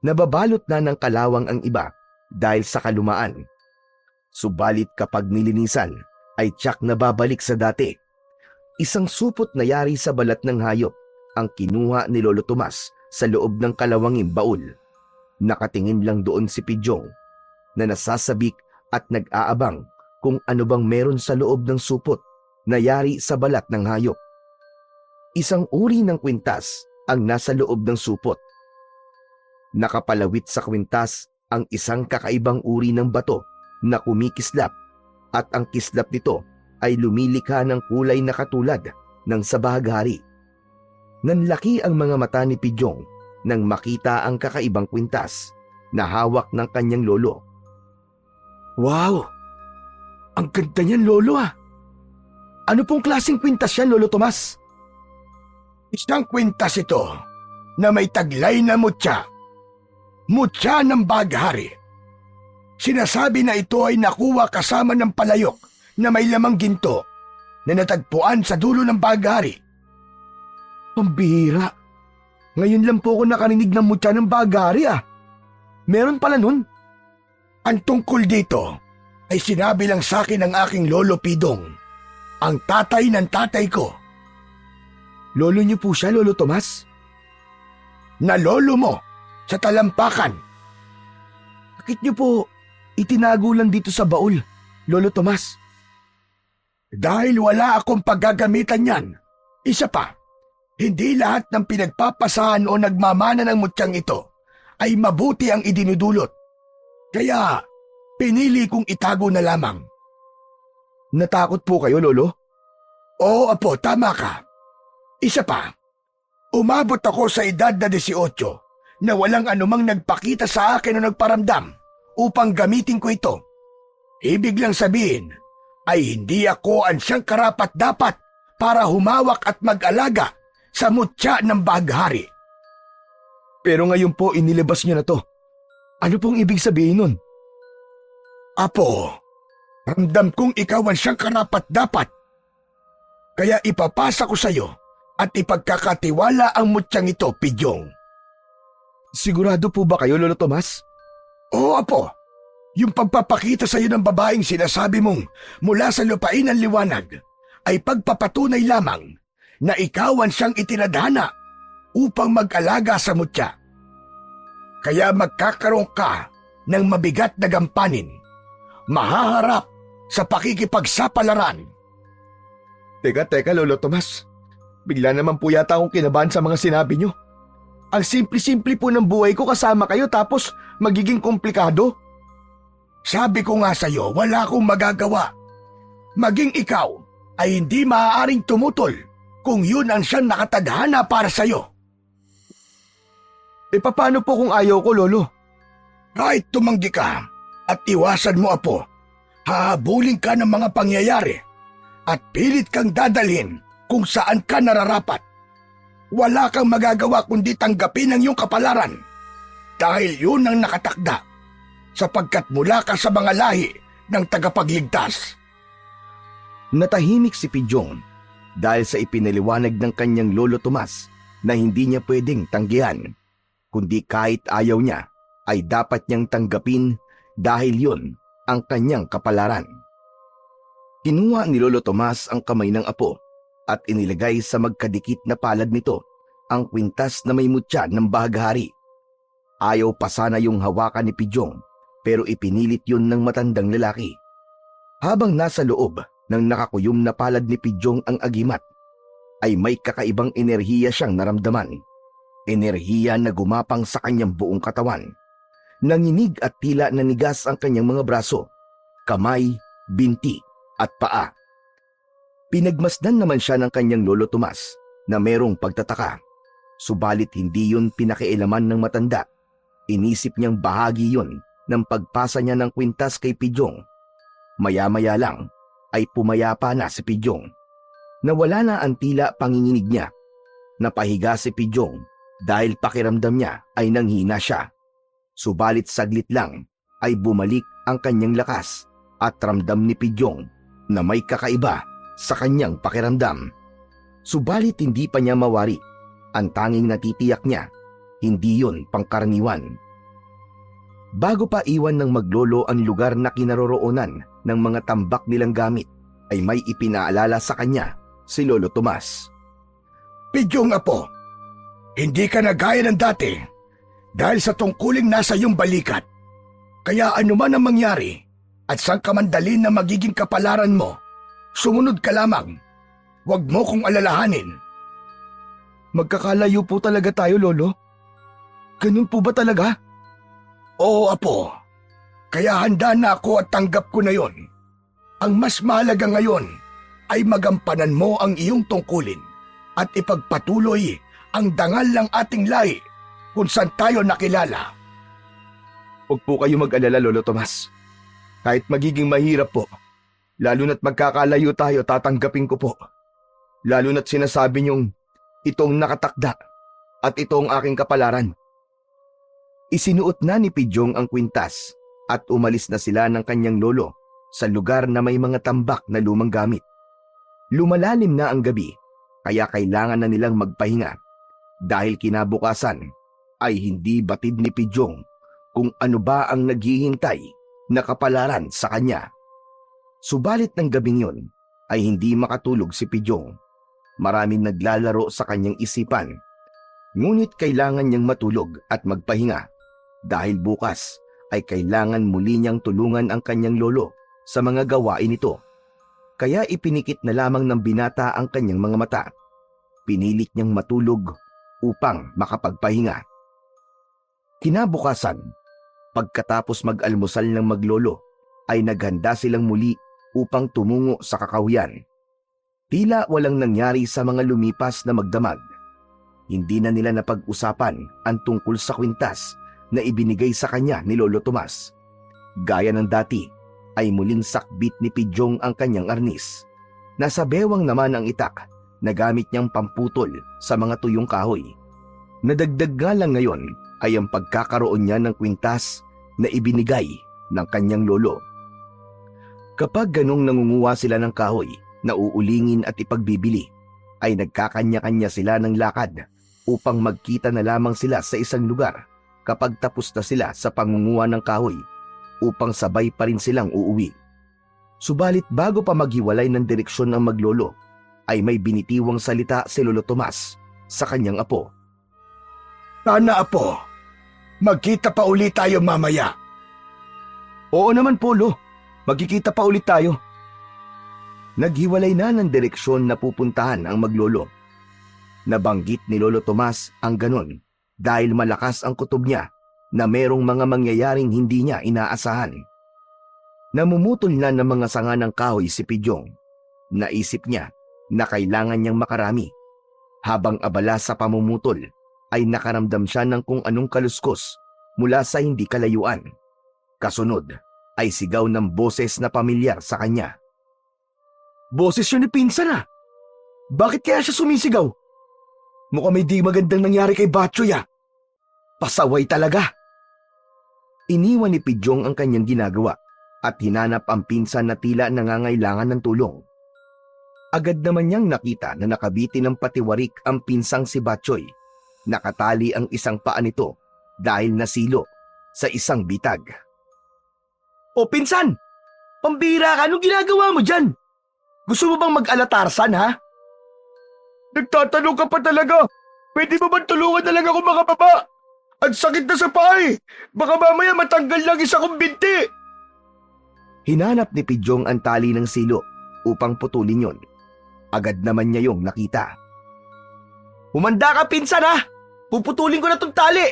Speaker 1: Nababalot na ng kalawang ang iba dahil sa kalumaan. Subalit kapag nilinisan ay tiyak na babalik sa dati. Isang supot na yari sa balat ng hayop ang kinuha ni Lolo Tomas sa loob ng kalawanging baul. Nakatingin lang doon si Pidyong na nasasabik at nag-aabang kung ano bang meron sa loob ng supot na yari sa balat ng hayop. Isang uri ng kwintas ang nasa loob ng supot. Nakapalawit sa kwintas ang isang kakaibang uri ng bato na kumikislap at ang kislap nito ay lumilikha ng kulay na katulad ng sa bahaghari. Nanlaki ang mga mata ni Pidyong nang makita ang kakaibang kwintas na hawak ng kanyang lolo.
Speaker 3: Wow! Ang ganda niyan, Lolo ah! Ano pong klaseng kwintas yan, Lolo Tomas?
Speaker 2: Isang kwintas ito na may taglay na mutya. Mutya ng baghari. Sinasabi na ito ay nakuha kasama ng palayok na may lamang ginto na natagpuan sa dulo ng baghari.
Speaker 3: Pambihira! Ngayon lang po ako nakarinig ng mutya ng baghari ah! Meron pala nun?
Speaker 2: Ang tungkol dito ay sinabi lang sa akin ng aking lolo Pidong, ang tatay ng tatay ko.
Speaker 3: Lolo niyo po siya, Lolo Tomas?
Speaker 2: Na lolo mo sa talampakan.
Speaker 3: Bakit niyo po itinago lang dito sa baul, Lolo Tomas?
Speaker 2: Dahil wala akong paggagamitan yan. Isa pa, hindi lahat ng pinagpapasahan o nagmamana ng mutyang ito ay mabuti ang idinudulot. Kaya pinili kong itago na lamang.
Speaker 3: Natakot po kayo, Lolo?
Speaker 2: Oo, apo, tama ka. Isa pa, umabot ako sa edad na 18 na walang anumang nagpakita sa akin o nagparamdam upang gamitin ko ito. Ibig lang sabihin ay hindi ako ang siyang karapat-dapat para humawak at mag-alaga sa mutya ng baghari.
Speaker 3: Pero ngayon po inilabas niyo na to. Ano pong ibig sabihin nun?
Speaker 2: Apo, ramdam kong ikaw ang siyang karapat-dapat. Kaya ipapasa ko sa iyo at ipagkakatiwala ang mutyang ito, Pidyong.
Speaker 3: Sigurado po ba kayo, Lolo Tomas?
Speaker 2: Oo, apo. Yung pagpapakita sa iyo ng babaeng sinasabi mong mula sa lupain ng liwanag ay pagpapatunay lamang na ikaw ang siyang itinadhana upang mag-alaga sa mutya. Kaya magkakaroon ka ng mabigat na gampanin. Mahaharap sa pakikipagsapalaran.
Speaker 3: Teka, Lolo Tomas. Bigla naman po yata akong kinabahan sa mga sinabi niyo. Ang simple-simple po ng buhay ko kasama kayo tapos magiging komplikado.
Speaker 2: Sabi ko nga sa iyo, wala akong magagawa. Maging ikaw ay hindi maaaring tumutol kung yun ang siyang nakatadhana para sa iyo.
Speaker 3: E paano po kung ayaw ko, Lolo?
Speaker 2: Kahit tumanggi ka at iwasan mo, apo, hahabulin ka ng mga pangyayari at pilit kang dadalhin kung saan ka nararapat. Wala kang magagawa kundi tanggapin ang iyong kapalaran dahil yun ang nakatakda sapagkat mula ka sa mga lahi ng tagapagligtas.
Speaker 1: Natahimik si Pidyong dahil sa ipinaliwanag ng kanyang Lolo Tomas na hindi niya pwedeng tanggihan, kundi kahit ayaw niya ay dapat niyang tanggapin dahil yun ang kanyang kapalaran. Kinuha ni Lolo Tomas ang kamay ng apo at inilagay sa magkadikit na palad nito ang kwintas na may mutya ng bahaghari. Ayaw pa sana yung hawakan ni Pidyong pero ipinilit yun ng matandang lalaki. Habang nasa loob ng nakakuyom na palad ni Pidyong ang agimat, ay may kakaibang enerhiya siyang naramdaman. Enerhiya na gumapang sa kanyang buong katawan. Nanginig at tila nanigas ang kanyang mga braso, kamay, binti at paa. Pinagmasdan naman siya ng kanyang lolo Tomas na merong pagtataka. Subalit hindi yun pinakialaman ng matanda. Inisip niyang bahagi yun ng pagpasa niya ng kwintas kay Pidyong. Maya-maya lang ay pumayapa na si Pidyong. Nawala na ang tila panginginig niya. Napahiga si Pidyong dahil pakiramdam niya ay nanghina siya. Subalit saglit lang ay bumalik ang kanyang lakas at ramdam ni Pidyong na may kakaiba sa kanyang pakiramdam. Subalit hindi pa niya mawari. Ang tanging natitiyak niya, hindi yun pangkaraniwan. Bago pa iwan ng maglolo ang lugar na kinaroroonan ng mga tambak nilang gamit, ay may ipinaalala sa kanya si Lolo Tomas.
Speaker 2: Pidyong apo, hindi ka na gaya ng dati dahil sa tungkuling nasa iyong balikat. Kaya anuman ang mangyari at saan ka man dalhin na magiging kapalaran mo, sumunod ka lamang. Huwag mo kong alalahanin.
Speaker 3: Magkakalayo po talaga tayo, Lolo? Ganun po ba talaga?
Speaker 2: Oo, apo. Kaya handa na ako at tanggap ko na yon. Ang mas mahalaga ngayon ay magampanan mo ang iyong tungkulin at ipagpatuloy ang dangal ng ating lahi kung saan tayo nakilala.
Speaker 3: Huwag po kayo mag-alala, Lolo Tomas. Kahit magiging mahirap po, lalo na't magkakalayo tayo, tatanggapin ko po. Lalo na't sinasabi niyong itong nakatakda at ito ang aking kapalaran. Isinuot na ni Pidyong ang kwintas at umalis na sila ng kanyang lolo sa lugar na may mga tambak na lumang gamit. Lumalalim na ang gabi, kaya kailangan na nilang magpahinga dahil kinabukasan ay hindi batid ni Pidyong kung ano ba ang naghihintay na kapalaran sa kanya. Subalit ng gabing yun ay hindi makatulog si Pidyong. Maraming naglalaro sa kanyang isipan. Ngunit kailangan niyang matulog at magpahinga dahil bukas ay kailangan muli niyang tulungan ang kanyang lolo sa mga gawain nito. Kaya ipinikit na lamang ng binata ang kanyang mga mata. Pinilit niyang matulog upang makapagpahinga. Kinabukasan, pagkatapos mag-almusal ng maglolo, ay naghanda silang muli upang tumungo sa kakahuyan. Tila walang nangyari sa mga lumipas na magdamag. Hindi na nila napag-usapan ang tungkol sa kwintas na ibinigay sa kanya ni Lolo Tomas. Gaya ng dati, ay muling sakbit ni Pidyong ang kanyang arnis. Nasa bewang naman ang itak na gamit niyang pamputol sa mga tuyong kahoy. Nadagdag nga lang ngayon ay ang pagkakaroon niya ng kwintas na ibinigay ng kanyang lolo. Kapag ganong nangunguha sila ng kahoy na uulingin at ipagbibili, ay nagkakanya-kanya sila ng lakad upang magkita na lamang sila sa isang lugar kapag tapos na sila sa pangunguha ng kahoy upang sabay pa rin silang uuwi. Subalit bago pa maghiwalay ng direksyon ng maglolo, ay may binitiwang salita si Lolo Tomas sa kanyang apo.
Speaker 2: Sana apo, magkita pa ulit tayo mamaya.
Speaker 3: Oo naman po, Lo. Magkikita pa ulit tayo.
Speaker 1: Naghiwalay na ng direksyon na pupuntahan ang maglolo. Nabanggit ni Lolo Tomas ang ganon dahil malakas ang kutob niya na merong mga mangyayaring hindi niya inaasahan. Namumutol na ng mga sanga ng kahoy si Pidyong. Naisip niya na kailangan niyang makarami. Habang abala sa pamumutol, ay nakaramdam siya ng kung anong kaluskos mula sa hindi kalayuan. Kasunod ay sigaw ng boses na pamilyar sa kanya.
Speaker 3: Boses yun ni Pinsan ah. Bakit kaya siya sumisigaw? Mukhang may di magandang nangyari kay Batchoy ah. Pasaway talaga.
Speaker 1: Iniwan ni Pidyong ang kanyang ginagawa at hinanap ang pinsan na tila nangangailangan ng tulong. Agad naman niyang nakita na nakabiti ng patiwarik ang pinsang si Batchoy. Nakatali ang isang paa nito dahil nasilo sa isang bitag.
Speaker 3: O Pinsan! Pambira ka, anong ginagawa mo dyan? Gusto mo bang mag-alatarsan ha? Nagtatanong ka pa talaga. Pwede mo bang tulungan na lang ako makababa?
Speaker 2: Ang sakit na sa paa eh. Baka mamaya matanggal lang isa kong binti.
Speaker 1: Hinanap ni Pidyong ang tali ng silo upang putulin yon. Agad naman niya yung nakita.
Speaker 3: Humanda ka, pinsan ha! Puputulin ko na tong tali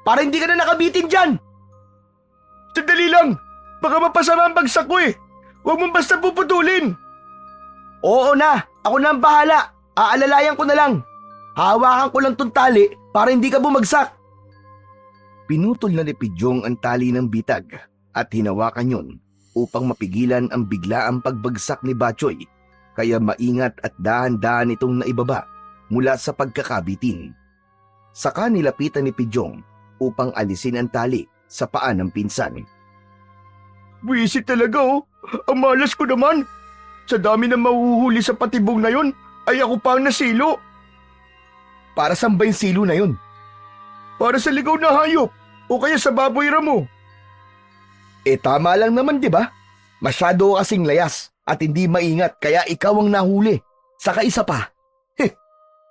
Speaker 3: para hindi ka na nakabitin dyan!
Speaker 2: Sandali lang. Baka mapasama ang bagsak ko eh. Huwag mong basta puputulin.
Speaker 3: Oo na, ako na ang bahala. Aalalayan ko na lang. Hawakan ko lang tong tali para hindi ka bumagsak.
Speaker 1: Pinutol na ni Pidyong ang tali ng bitag at hinawakan yon upang mapigilan ang biglaang pagbagsak ni Batchoy, kaya maingat at dahan-dahan itong naibaba mula sa pagkakabitin. Saka nilapitan ni Pidyong upang alisin ang tali sa paa ng pinsan.
Speaker 2: Buwisit talaga oh. Ang malas ko naman. Sa dami ng mahuhuli sa patibong na yon, ay ako pa ang nasilo.
Speaker 3: Para saan ba yung silo na yun?
Speaker 2: Para sa ligaw na hayop o kaya sa baboy ramo.
Speaker 3: Tama lang naman, di ba? Masyado kasing layas at hindi maingat kaya ikaw ang nahuli. Saka isa pa.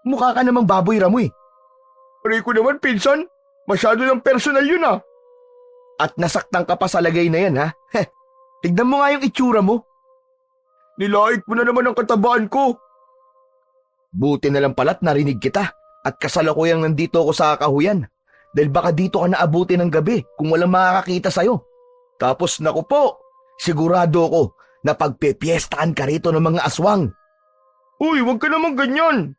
Speaker 3: Mukha ka namang baboy ramo eh.
Speaker 2: Aray ko naman, pinsan. Masyado ng personal yun ah.
Speaker 3: At nasaktan ka pa sa lagay na yan ha. Tignan mo nga yung itsura mo.
Speaker 2: Nilait mo na naman ang katabaan ko.
Speaker 3: Buti na lang pala't narinig kita at kasalukuyang nandito ako sa kahuyan. Dahil baka dito ka naabuti ng gabi kung walang makakakita sa'yo. Tapos naku po, sigurado ko na pagpepiestahan ka rito ng mga aswang.
Speaker 2: Uy, wag ka naman ganyan.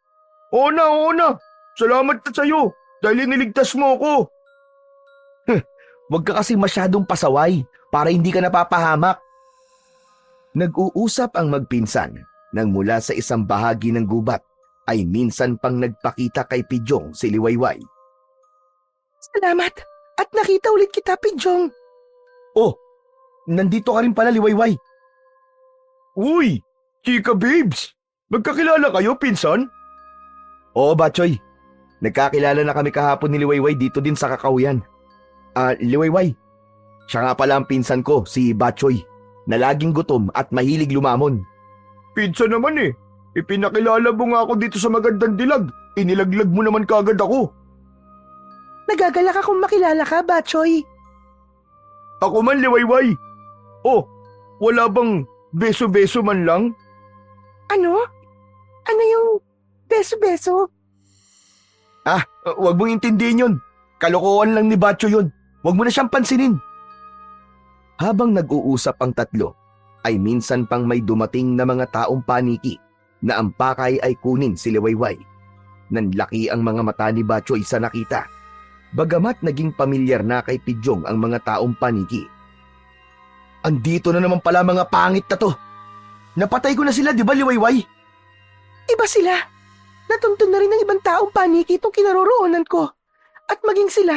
Speaker 2: Oo na. Salamat na sa'yo dahil iniligtas mo ako.
Speaker 3: Huwag ka kasi masyadong pasaway para hindi ka napapahamak.
Speaker 1: Nag-uusap ang magpinsan nang mula sa isang bahagi ng gubat ay minsan pang nagpakita kay Pidyong si Liwayway.
Speaker 4: Salamat at nakita ulit kita, Pidyong.
Speaker 3: Oh, nandito ka rin pala, Liwayway.
Speaker 2: Uy, chika babes. Magkakilala kayo, pinsan?
Speaker 3: Oo, Batchoy. Nagkakilala na kami kahapon ni Liwayway dito din sa Kakahuyan. Liwayway, siya nga pala ang pinsan ko, si Batchoy, na laging gutom at mahilig lumamon.
Speaker 2: Pinsan naman eh. Ipinakilala mo nga ako dito sa magandang dilag. Inilaglag mo naman kagad ako.
Speaker 4: Nagagalak akong makilala ka, Batchoy.
Speaker 2: Ako man, Liwayway. Oh, wala bang beso-beso man lang?
Speaker 4: Ano? Ano yung beso-beso?
Speaker 3: Huwag mong intindihin yun. Kalokohan lang ni Batchoy yun. Huwag mo na siyang pansinin.
Speaker 1: Habang nag-uusap ang tatlo, ay minsan pang may dumating na mga taong paniki na ang pakay ay kunin si Liwayway. Nanlaki ang mga mata ni Batchoy sa nakita. Bagamat naging pamilyar na kay Pidyong ang mga taong paniki.
Speaker 3: Andito na naman pala mga pangit na to. Napatay ko na sila, di ba, Liwayway?
Speaker 4: Iba sila. Natuntun na rin ng ibang taong paniki itong kinaroroonan ko. At maging sila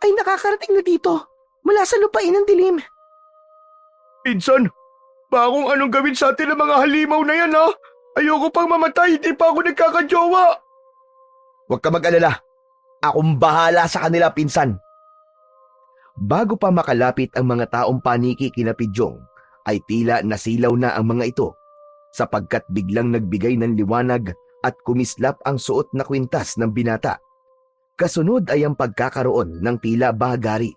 Speaker 4: ay nakakarating na dito mula sa lupain ng dilim.
Speaker 2: Pinsan, baka kung anong gawin sa atin ng mga halimaw na yan ha? Ayoko pang mamatay, hindi pa ako nagkakajowa.
Speaker 3: Huwag ka mag-alala. Akong bahala sa kanila, pinsan.
Speaker 1: Bago pa makalapit ang mga taong paniki kina Pidyong, ay tila nasilaw na ang mga ito sapagkat biglang nagbigay ng liwanag at kumislap ang suot na kwintas ng binata. Kasunod ay ang pagkakaroon ng tila bahagari.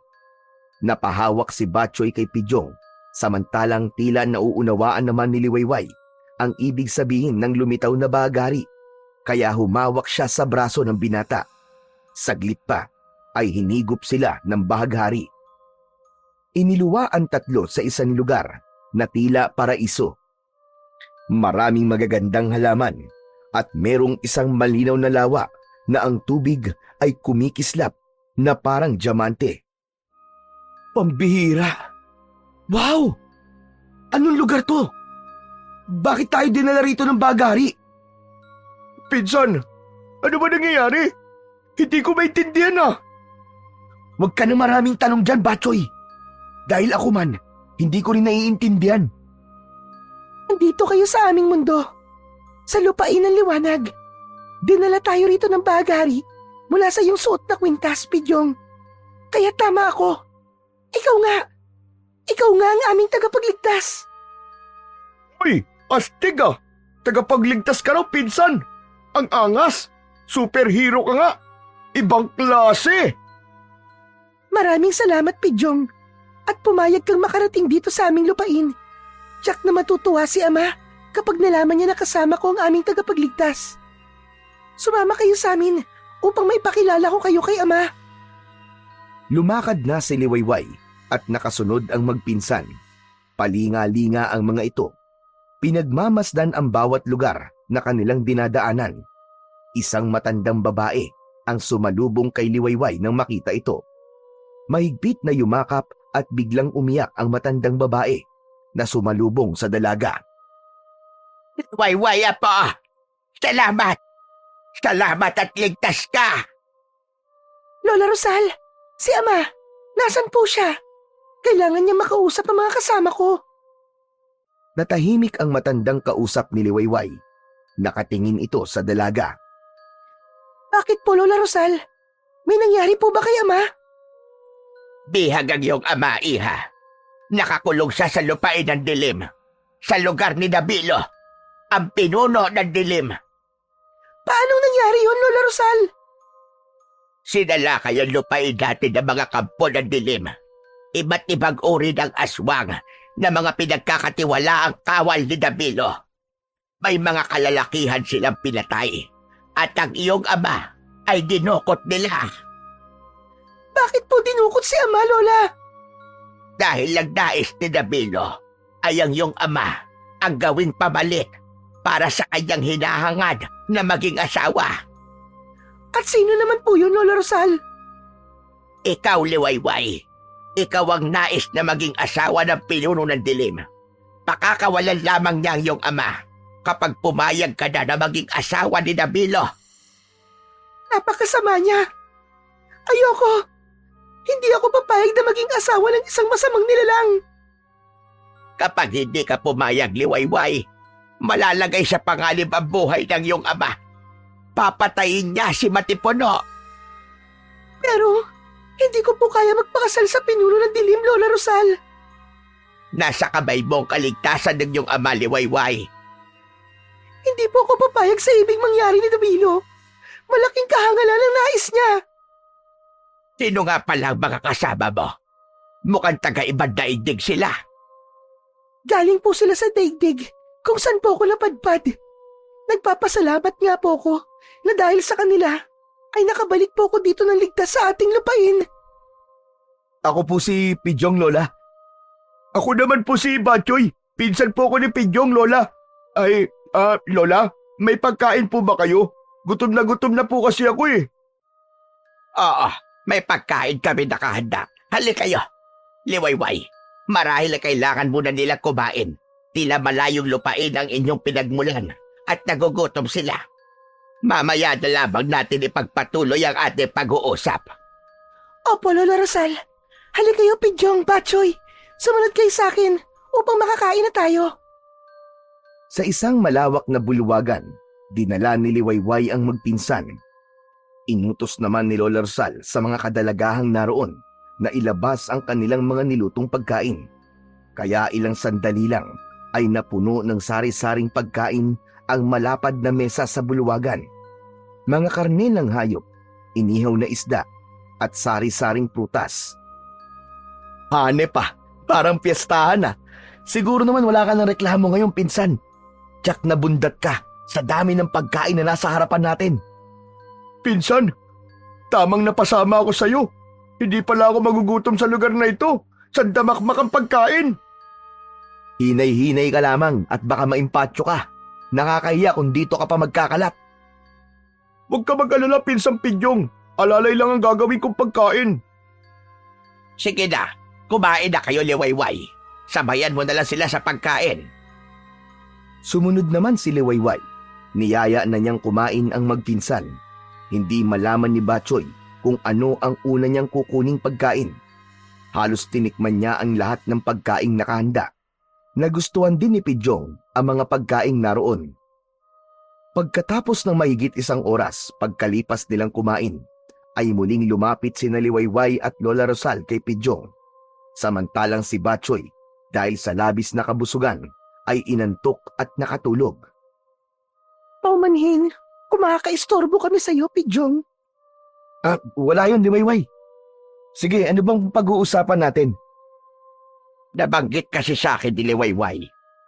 Speaker 1: Napahawak si Batchoy kay Pidyong, samantalang tila nauunawaan naman ni Liwayway ang ibig sabihin ng lumitaw na bahagari, kaya humawak siya sa braso ng binata. Saglit pa ay hinigop sila ng bahaghari. Iniluwa ang tatlo sa isang lugar na tila paraiso. Maraming magagandang halaman at merong isang malinaw na lawa na ang tubig ay kumikislap na parang diamante.
Speaker 3: Pambihira. Wow! Anong lugar to? Bakit tayo dinala rito ng bagari?
Speaker 2: Pinsan, ano ba nangyayari? Hindi ko maintindihan ah.
Speaker 3: Huwag ka na maraming tanong dyan, Batchoy. Dahil ako man, hindi ko rin naiintindihan.
Speaker 4: Nandito kayo sa aming mundo. Sa lupain ng liwanag. Dinala tayo rito ng bagari mula sa iyong suot na kwintas, Pidyong. Kaya tama ako. Ikaw nga. Ikaw nga ang aming tagapagligtas.
Speaker 2: Uy, astig ah. Tagapagligtas ka raw, pinsan. Ang angas. Superhero ka nga. Ibang klase.
Speaker 4: Maraming salamat, Pidyong. At pumayag kang makarating dito sa aming lupain. Tiyak na matutuwa si Ama kapag nalaman niya na kasama ko ang aming tagapagligtas. Sumama kayo sa amin upang maipakilala ko kayo kay Ama.
Speaker 1: Lumakad na si Liwayway at nakasunod ang magpinsan. Palinga-linga ang mga ito. Pinagmamasdan ang bawat lugar na kanilang dinadaanan. Isang matandang babae ang sumalubong kay Liwayway nang makita ito. Mahigpit na yumakap at biglang umiyak ang matandang babae na sumalubong sa dalaga.
Speaker 5: Wayway, Apo! Salamat! Salamat at ligtas ka!
Speaker 4: Lola Rosal, si Ama, nasan po siya? Kailangan niya makausap ang mga kasama ko.
Speaker 1: Natahimik ang matandang kausap ni Liwayway. Nakatingin ito sa dalaga.
Speaker 4: Bakit po, Lola Rosal? May nangyari po ba kay Ama?
Speaker 5: Bihag ang iyong ama, iha. Nakakulong siya sa lupain ng dilim. Sa lugar ni Dabilo, ang pinuno ng dilim.
Speaker 4: Paano nangyari yun, Lola Rosal?
Speaker 5: Sinala ang lupain dati ng mga kampo ng dilim. Iba't ibang uri ng aswang na mga pinagkakatiwalaang kawal ni Dabilo. May mga kalalakihan silang pinatay. At ang iyong ama ay dinukot nila.
Speaker 4: Bakit po dinukot si Ama, Lola?
Speaker 5: Dahil ang nais ni Dabilo ay ang iyong ama ang gawing pamalit para sa kanyang hinahangad na maging asawa.
Speaker 4: At sino naman po yun, Lola Rosal?
Speaker 5: Ikaw, Liwayway. Ikaw ang nais na maging asawa ng pinuno ng dilim. Pakakawalan lamang niya ang iyong ama kapag pumayag ka na maging asawa ni Dabilo.
Speaker 4: Napakasama niya. Ayoko. Hindi ako papayag na maging asawa ng isang masamang nilalang.
Speaker 5: Kapag hindi ka pumayag, Liwayway, malalagay sa panganib ang buhay ng iyong ama. Papatayin niya si Matipuno.
Speaker 4: Pero hindi ko po kaya magpakasal sa pinuno ng dilim, Lola Rosal.
Speaker 5: Nasa kamay mo ang kaligtasan ng iyong ama, Liwayway.
Speaker 4: Hindi po ako papayag sa ibig mangyari ni Dabilo. Malaking kahangalan ang nais niya.
Speaker 5: Sino nga pala ang mga kasama mo? Mukhang taga-ibang daigdig sila.
Speaker 4: Galing po sila sa daigdig kung saan po ako napadpad. Nagpapasalamat nga po ako na dahil sa kanila ay nakabalik po ako dito ng ligtas sa ating lupain.
Speaker 3: Ako po si Pidyong, Lola. Ako naman po si Batchoy. Pinsan po ko ni Pidyong, Lola. Ay, Lola, may pagkain po ba kayo? Gutom na po kasi ako eh.
Speaker 5: Oo, may pagkain kami nakahanda. Halika kayo. Liwayway, marahil ay kailangan muna nila kumain. Tila malayong lupain ang inyong pinagmulan at nagugutom sila. Mamaya na lamang natin ipagpatuloy ang ating pag-uusap.
Speaker 4: Opo, Lola Rosal. Halika kayo, Pidyong, Batchoy. Sumunod kayo sa akin upang makakain na tayo.
Speaker 1: Sa isang malawak na bulwagan, dinala ni Liwayway ang magpinsan. Inutos naman ni Lola Rosal sa mga kadalagahang naroon na ilabas ang kanilang mga nilutong pagkain. Kaya ilang sandali lang ay napuno ng sari-saring pagkain ang malapad na mesa sa bulwagan. Mga karne ng hayop, inihaw na isda, at sari-saring prutas.
Speaker 3: Hane pa, parang piyestahan na. Siguro naman wala ka ng reklamo ngayong pinsan. Tiyak na bundat ka sa dami ng pagkain na nasa harapan natin. Pinsan, tamang napasama ako sa'yo. Hindi pala ako magugutom sa lugar na ito. Sandamakmak ang pagkain.
Speaker 1: Hinay-hinay ka lamang at baka maimpatyo ka. Nakakahiya kung dito ka pa magkakalat.
Speaker 3: Huwag ka mag-alala, Pinsang Pidyong. Alalay lang ang gagawin kong pagkain.
Speaker 5: Sige na, kumain na kayo, Liwayway. Sabayan mo na lang sila sa pagkain.
Speaker 1: Sumunod naman si Liwayway. Niyaya na niyang kumain ang magpinsan. Hindi malaman ni Batchoy kung ano ang una niyang kukuning pagkain. Halos tinikman niya ang lahat ng pagkaing nakahanda. Nagustuhan din ni Pidyong ang mga pagkaing naroon. Pagkatapos ng mahigit isang oras pagkalipas nilang kumain, ay muling lumapit sina Liwayway at Lola Rosal kay Pidyong. Samantalang si Batchoy, dahil sa labis na kabusugan, ay inantok at nakatulog.
Speaker 4: Paumanhin, kumakaistorbo kami sa'yo, Pidyong.
Speaker 1: Wala yun, Liwayway.
Speaker 3: Sige, ano bang pag-uusapan natin?
Speaker 5: Nabanggit kasi sa akin ni Liwayway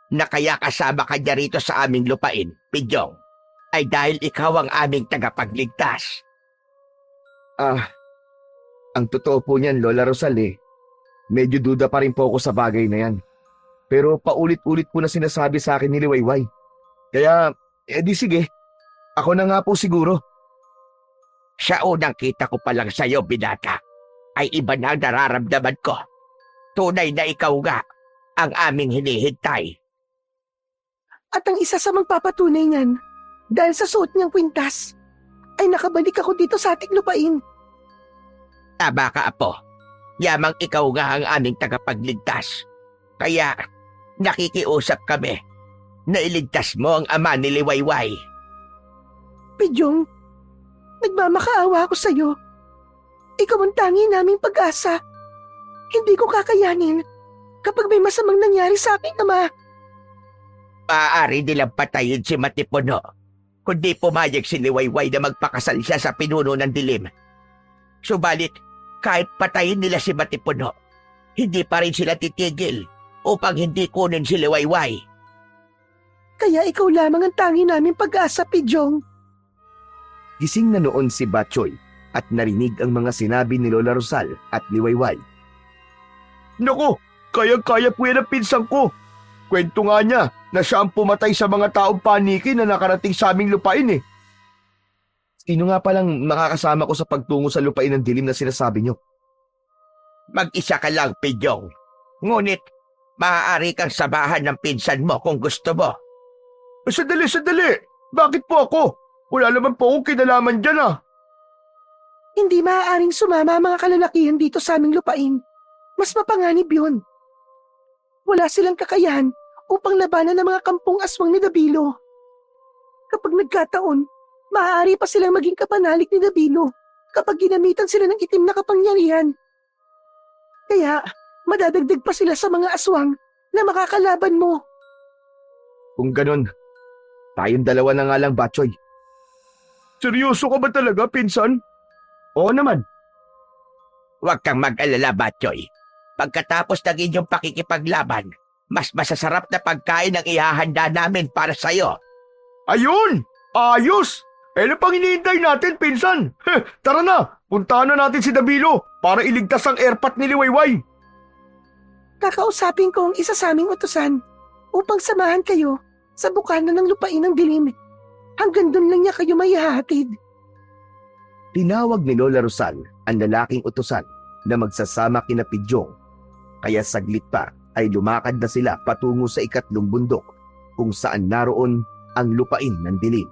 Speaker 5: na kaya kasama ka niya rito sa aming lupain, Pidyong, ay dahil ikaw ang aming tagapagligtas.
Speaker 3: Ang totoo po niyan, Lola Rosal medyo duda pa rin po ako sa bagay na yan. Pero paulit-ulit po na sinasabi sa akin ni Liwayway. Kaya, di sige, ako na nga po siguro.
Speaker 5: Sa unang kita ko pa lang sa'yo, binata, ay iba na ang nararamdaman ko. Tunay na ikaw nga ang aming hinihintay.
Speaker 4: At ang isa sa magpapatunay niyan, dahil sa suot niyang kwintas, ay nakabalik ako dito sa ating lupain.
Speaker 5: Tama ka, Apo. Yamang ikaw nga ang aming tagapagligtas. Kaya nakikiusap kami na iligtas mo ang ama ni Liwayway.
Speaker 4: Pidyong, nagmamakaawa ako sa'yo. Ikaw ang tangi naming pag-asa. Hindi ko kakayanin kapag may masamang nangyari sa aking ama.
Speaker 5: Maaari nilang patayin si Matipuno, kundi pumayag si Liwayway na magpakasal siya sa pinuno ng dilim. Subalit, kahit patayin nila si Matipuno, hindi pa rin sila titigil upang hindi kunin si Liwayway.
Speaker 4: Kaya ikaw lamang ang tangi naming pag-asa, Pidyong.
Speaker 1: Gising na noon si Batchoy at narinig ang mga sinabi ni Lola Rosal at Liwayway.
Speaker 3: Naku, kaya-kaya po yan ang pinsang ko. Kwento nga niya na siya ang pumatay sa mga taong paniki na nakarating sa aming lupain. Sino nga palang makakasama ko sa pagtungo sa lupain ng dilim na sinasabi niyo?
Speaker 5: Mag-isa ka lang, Pidyong. Ngunit, maaari kang sabahan ng pinsan mo kung gusto mo.
Speaker 3: Sandali! Bakit po ako? Wala naman po akong kinalaman dyan
Speaker 4: Hindi maaaring sumama ang mga kalalakihan dito sa aming lupain. Mas mapanganib yun. Wala silang kakayahan upang labanan ng mga kampong aswang ni Dabilo. Kapag nagkataon, maaari pa silang maging kapanalik ni Dabilo kapag ginamitan sila ng itim na kapangyarihan. Kaya, madadagdag pa sila sa mga aswang na makakalaban mo.
Speaker 1: Kung ganon, tayong dalawa na nga lang, Batchoy.
Speaker 3: Seryoso ka ba talaga, pinsan?
Speaker 1: Oo naman.
Speaker 5: Huwag kang mag-alala, Batchoy. Pagkatapos ng inyong pakikipaglaban, mas masasarap na pagkain ang ihahanda namin para sa'yo.
Speaker 3: Ayun! Ayos! Ano pang hinihintay natin, pinsan? Tara na! Puntahan na natin si Dabilo para iligtas ang airpat ni Liwayway.
Speaker 4: Kakausapin ko ang isa sa aming utusan upang samahan kayo sa bukana ng lupain ng dilim. Hanggang doon lang niya kayo maihahatid.
Speaker 1: Tinawag ni Lola Rosal ang lalaking utusan na magsasama kina Pidyong. Kaya saglit pa ay lumakad na sila patungo sa ikatlong bundok kung saan naroon ang lupain ng dilim.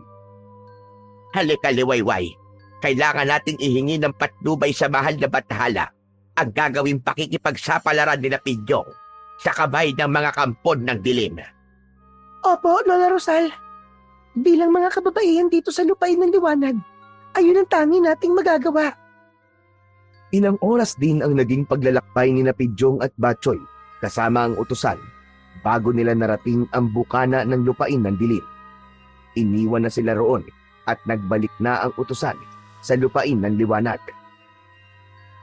Speaker 5: Halika, Liwayway. Kailangan nating ihingi ng patnubay sa mahal na Bathala ang gagawing pakikipagsapalaran nila Pidyong sa kabay ng mga kampon ng dilim.
Speaker 4: Opo, Lola Rosal. Bilang mga kababaihan dito sa lupain ng liwanag, ayun ang tangi nating magagawa.
Speaker 1: Ilang oras din ang naging paglalakbay ni Pidyong at Batchoy kasama ang utusan bago nila narating ang bukana ng lupain ng dilim. Iniwan na sila roon at nagbalik na ang utusan sa lupain ng liwanag.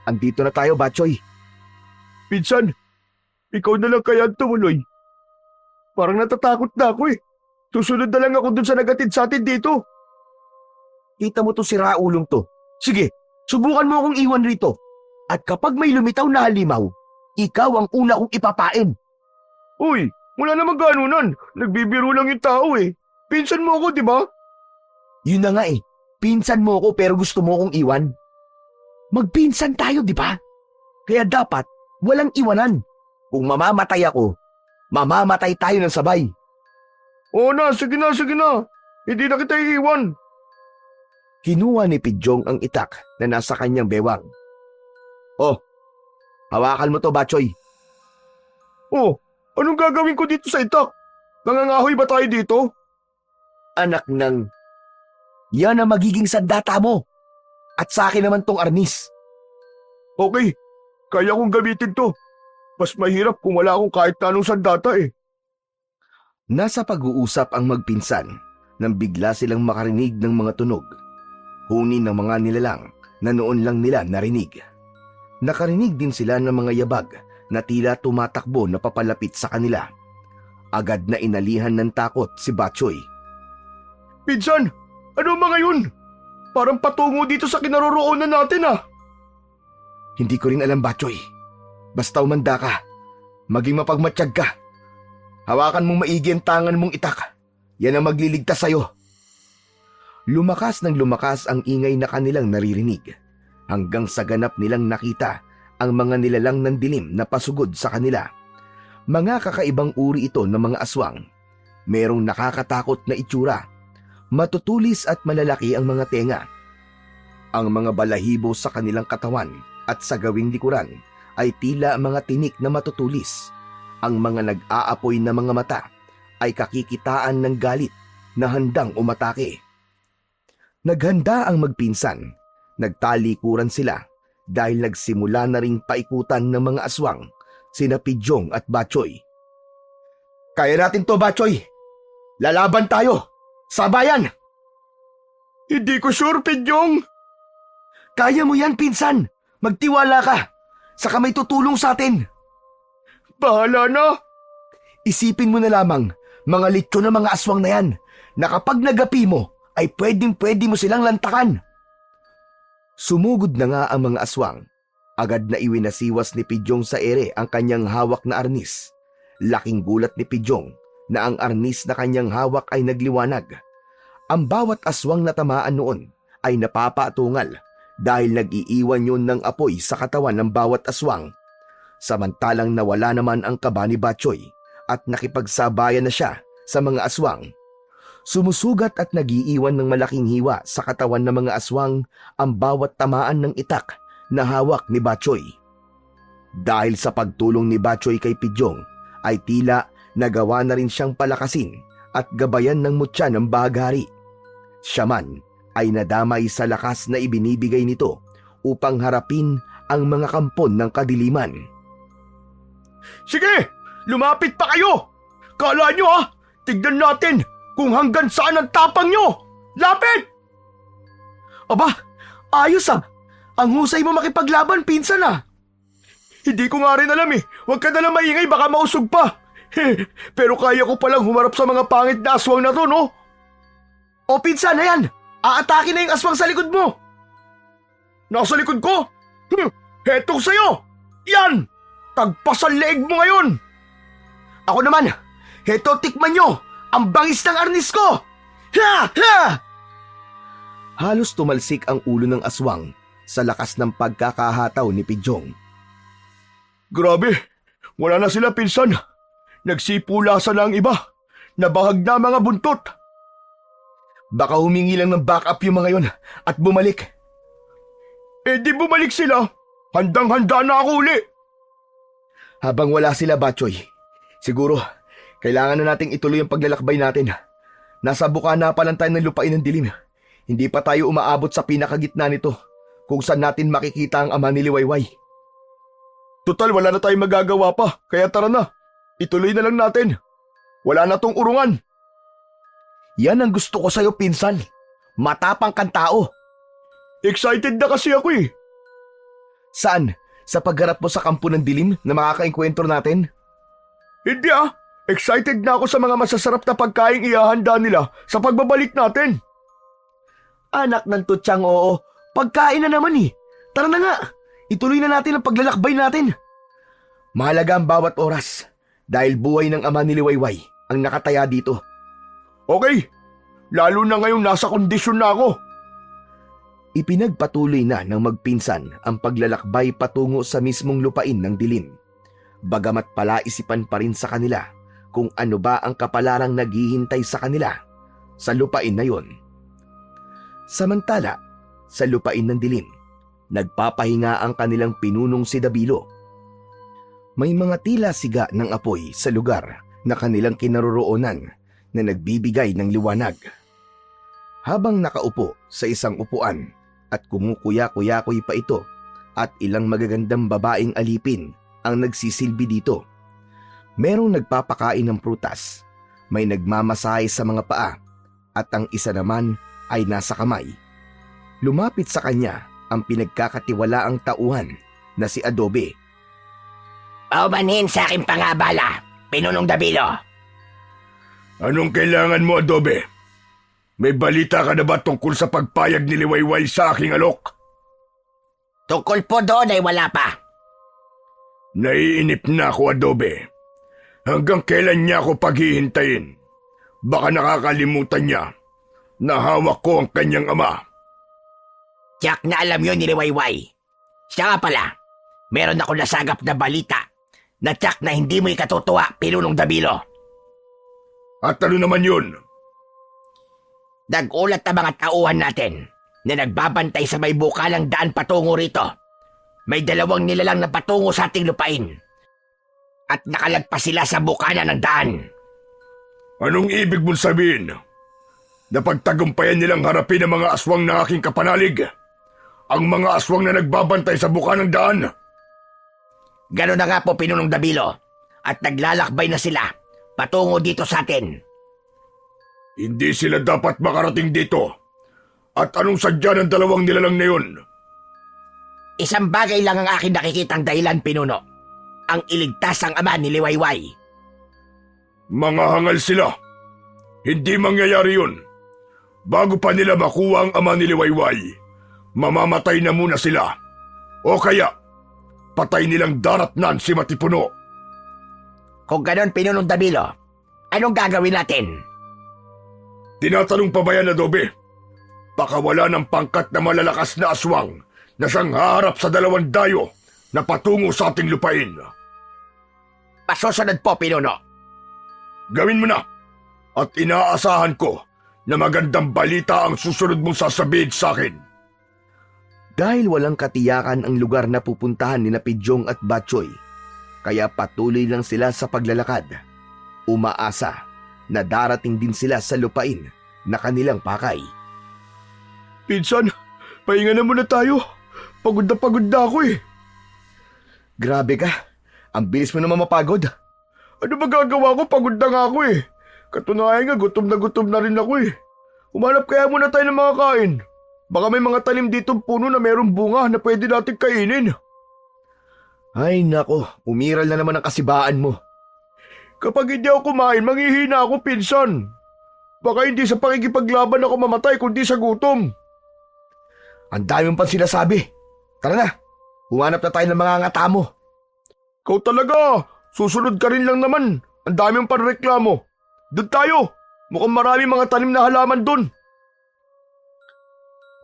Speaker 1: Andito na tayo, Batchoy.
Speaker 3: Pinsan, ikaw na lang kaya tumuloy. Parang natatakot na ako Susunod na lang ako dun sa nagatid sa atin dito.
Speaker 1: Kita mo to si Raulong to. Sige, subukan mo akong iwan rito. At kapag may lumitaw na halimaw, ikaw ang una kong ipapain.
Speaker 3: Uy, wala namang ganunan. Nagbibiro lang yung tao Pinsan mo ako, di ba?
Speaker 1: Yun na nga Pinsan mo ako pero gusto mo akong iwan. Magpinsan tayo, di ba? Kaya dapat walang iwanan. Kung mamamatay ako, mamamatay tayo ng sabay.
Speaker 3: Oo na, sige na. Hindi na kita iiwan.
Speaker 1: Kinuha ni Pidyong ang itak na nasa kanyang bewang. Oh, hawakan mo to, Batchoy.
Speaker 3: Oh, anong gagawin ko dito sa itak? Nangangahoy ba tayo dito?
Speaker 1: Anak ng... Yan ang magiging sandata mo. At sa akin naman tong arnis.
Speaker 3: Okay, kaya kong gamitin to. Mas mahirap kung wala akong kahit na anong sandata
Speaker 1: Nasa pag-uusap ang magpinsan nang bigla silang makarinig ng mga tunog. Huni ng mga nilalang na noon lang nila narinig. Nakarinig din sila ng mga yabag na tila tumatakbo na papalapit sa kanila. Agad na inalihan ng takot si Batchoy.
Speaker 3: Pinsan, ano mga yun? Parang patungo dito sa kinaroroonan natin ah.
Speaker 1: Hindi ko rin alam, Batchoy. Basta umanda ka. Maging mapagmatsyag ka. Hawakan mong maigi ang tangan mong itak. Yan ang magliligtas sa'yo. Lumakas ng lumakas ang ingay na kanilang naririnig hanggang sa ganap nilang nakita ang mga nilalang ng dilim na pasugod sa kanila. Mga kakaibang uri ito ng mga aswang. Merong nakakatakot na itsura. Matutulis at malalaki ang mga tenga. Ang mga balahibo sa kanilang katawan at sa gawing likuran ay tila mga tinik na matutulis. Ang mga nag-aapoy na mga mata ay kakikitaan ng galit na handang umatake. Naghanda ang magpinsan. Nagtalikuran sila dahil nagsimula na ring paikutan ng mga aswang sina Pidyong at Batchoy.
Speaker 3: Kaya natin to, Batchoy. Lalaban tayo. Sabayan! Hindi ko sure, Pidyong.
Speaker 1: Kaya mo yan, pinsan. Magtiwala ka. Saka may tutulong sa atin.
Speaker 3: Bahala na.
Speaker 1: Isipin mo na lamang, mga litso na mga aswang na yan, na kapag nagapi mo, ay pwedeng-pwede mo silang lantakan. Sumugod na nga ang mga aswang. Agad na iwinasiwas ni Pidyong sa ere ang kanyang hawak na arnis. Laking gulat ni Pidyong na ang arnis na kanyang hawak ay nagliwanag. Ang bawat aswang na tamaan noon ay napapatungal dahil nag-iiwan yun ng apoy sa katawan ng bawat aswang. Samantalang nawala naman ang kaba ni Batchoy at nakipagsabayan na siya sa mga aswang. Sumusugat at nag-iiwan ng malaking hiwa sa katawan ng mga aswang ang bawat tamaan ng itak na hawak ni Batchoy. Dahil sa pagtulong ni Batchoy kay Pidyong ay tila nagawa na rin siyang palakasin at gabayan ng mutya ng bahaghari. Siya man ay nadamay sa lakas na ibinibigay nito upang harapin ang mga kampon ng kadiliman.
Speaker 3: Sige, lumapit pa kayo. Kala nyo ha, tignan natin kung hanggang saan ang tapang nyo. Lapit!
Speaker 1: Aba, ayos ah. Ang husay mo makipaglaban, pinsan ah.
Speaker 3: Hindi ko nga rin alam eh. Huwag ka na lang maingay, baka mausog pa. Pero kaya ko palang humarap sa mga pangit na aswang na to, no?
Speaker 1: O pinsan, ayan. Aatake na yung aswang sa likod mo.
Speaker 3: Nasa likod ko? Heto sa'yo. Yan! Tagpasan leeg mo ngayon.
Speaker 1: Ako naman, heto tikman nyo. Ang bangis ng arnis ko. Ha! Ha! Halos tumalsik ang ulo ng aswang sa lakas ng pagkakahataw ni Pidyong.
Speaker 3: Grabe, wala na sila pinsan. Nagsipulasan na ang iba. Nabahag na mga buntot.
Speaker 1: Baka humingi lang ng backup yung mga yon at bumalik.
Speaker 3: Eh di bumalik sila. Handang-handa na ako uli.
Speaker 1: Habang wala sila, Batchoy, siguro kailangan na nating ituloy ang paglalakbay natin. Nasa bukana pa lang tayo ng lupain ng dilim. Hindi pa tayo umaabot sa pinakagitna nito kung saan natin makikita ang ama ni Liwayway.
Speaker 3: Total, wala na tayong magagawa pa, kaya tara na. Ituloy na lang natin. Wala na tong urungan.
Speaker 1: Yan ang gusto ko sa'yo, pinsan. Matapang kang tao.
Speaker 3: Excited na kasi ako eh.
Speaker 1: Saan? Sa pagharap mo sa kampo ng dilim na makakaengkwentro natin?
Speaker 3: Hindi ah. Excited na ako sa mga masasarap na pagkain ihahanda nila sa pagbabalik natin.
Speaker 1: Anak ng tutsang oo. Pagkain na naman eh. Tara na nga. Ituloy na natin ang paglalakbay natin. Mahalaga ang bawat oras dahil buhay ng ama ni Liwayway ang nakataya dito.
Speaker 3: Okay. Lalo na ngayong nasa kondisyon na ako.
Speaker 1: Ipinagpatuloy na ng magpinsan ang paglalakbay patungo sa mismong lupain ng dilim. Bagamat palaisipan pa rin sa kanila kung ano ba ang kapalarang naghihintay sa kanila sa lupain na yon. Samantala, sa lupain ng dilim, nagpapahinga ang kanilang pinunong si Dabilo. May mga tila siga ng apoy sa lugar na kanilang kinaroroonan na nagbibigay ng liwanag. Habang nakaupo sa isang upuan at kumukuya-kuyakoy pa ito at ilang magagandang babaeng alipin ang nagsisilbi dito. Merong nagpapakain ng prutas, may nagmamasahe sa mga paa at ang isa naman ay nasa kamay. Lumapit sa kanya ang pinagkakatiwalaang tauhan na si Adobe.
Speaker 5: Paumanhin sa aking pangabala, Pinunong Dabilo.
Speaker 2: Anong kailangan mo, Adobe? May balita ka na ba tungkol sa pagpayag ni Liwayway sa aking alok?
Speaker 5: Tungkol po doon ay wala pa.
Speaker 2: Naiinip na ako, Adobe. Hanggang kailan niya ako paghihintayin? Baka nakakalimutan niya na hawak ko ang kanyang ama.
Speaker 5: Tiyak na alam yun ni Liwayway. Siya nga pala, meron ako nasagap na balita na tiyak na hindi mo ikatutuwa, Pinunong Dabilo.
Speaker 2: At ano naman yun?
Speaker 5: Nag-ulat ang mga tauhan natin na nagbabantay sa may bukalang daan patungo rito. May 2 nilalang na patungo sa ating lupain. At nakalagpas sila sa bukana ng daan.
Speaker 2: Anong ibig mong sabihin? Napagtagumpayan nilang harapin ang mga aswang na aking kapanalig? Ang mga aswang na nagbabantay sa buka ng daan?
Speaker 5: Gano'n na nga po, Pinunong Dabilo. At naglalakbay na sila patungo dito sa atin.
Speaker 2: Hindi sila dapat makarating dito. At anong sadya ng 2 nilalang na yun?
Speaker 5: Isang bagay lang ang akin nakikitang dahilan, Pinuno. Ang iligtas ang ama ni Liwayway.
Speaker 2: Mga hangal sila. Hindi mangyayari yun. Bago pa nila makuha ang ama ni Liwayway, mamamatay na muna sila. O kaya, patay nilang daratnan si Matipuno.
Speaker 5: Kung ganon, Pinunong Dabilo, anong gagawin natin?
Speaker 2: Tinatanong pa ba yan, Adobe? Baka wala ng pangkat na malalakas na aswang na siyang haharap sa 2 dayo na patungo sa ating lupain.
Speaker 5: Masusunod po, Pinuno.
Speaker 2: Gawin mo na. At inaasahan ko na magandang balita ang susunod mong sasabihin sa akin.
Speaker 1: Dahil walang katiyakan ang lugar na pupuntahan ni Pidyong at Batchoy, kaya patuloy lang sila sa paglalakad. Umaasa na darating din sila sa lupain na kanilang pakay.
Speaker 2: Pinsan, pahinga na muna tayo. Pagod na ako eh.
Speaker 1: Grabe ka, ang bilis mo naman mapagod.
Speaker 2: Ano ba gagawa ko? Pagod na nga ako eh. Katunayan nga, gutom na rin ako eh. Umanap kaya muna tayo ng mga kain. Baka may mga tanim ditong puno na mayroong bunga na pwede nating kainin.
Speaker 1: Ay nako, umiral na naman ang kasibaan mo.
Speaker 2: Kapag hindi ako kumain, manghihina ako, pinsan. Baka hindi sa pakikipaglaban ako mamatay kundi sa gutom.
Speaker 1: Ang dami mong pang sinasabi. Tara na, humanap na tayo ng mga ngata mo.
Speaker 2: Ikaw talaga, susunod ka rin lang naman. Ang dami mong panreklamo. Doon tayo, mukhang marami mga tanim na halaman doon.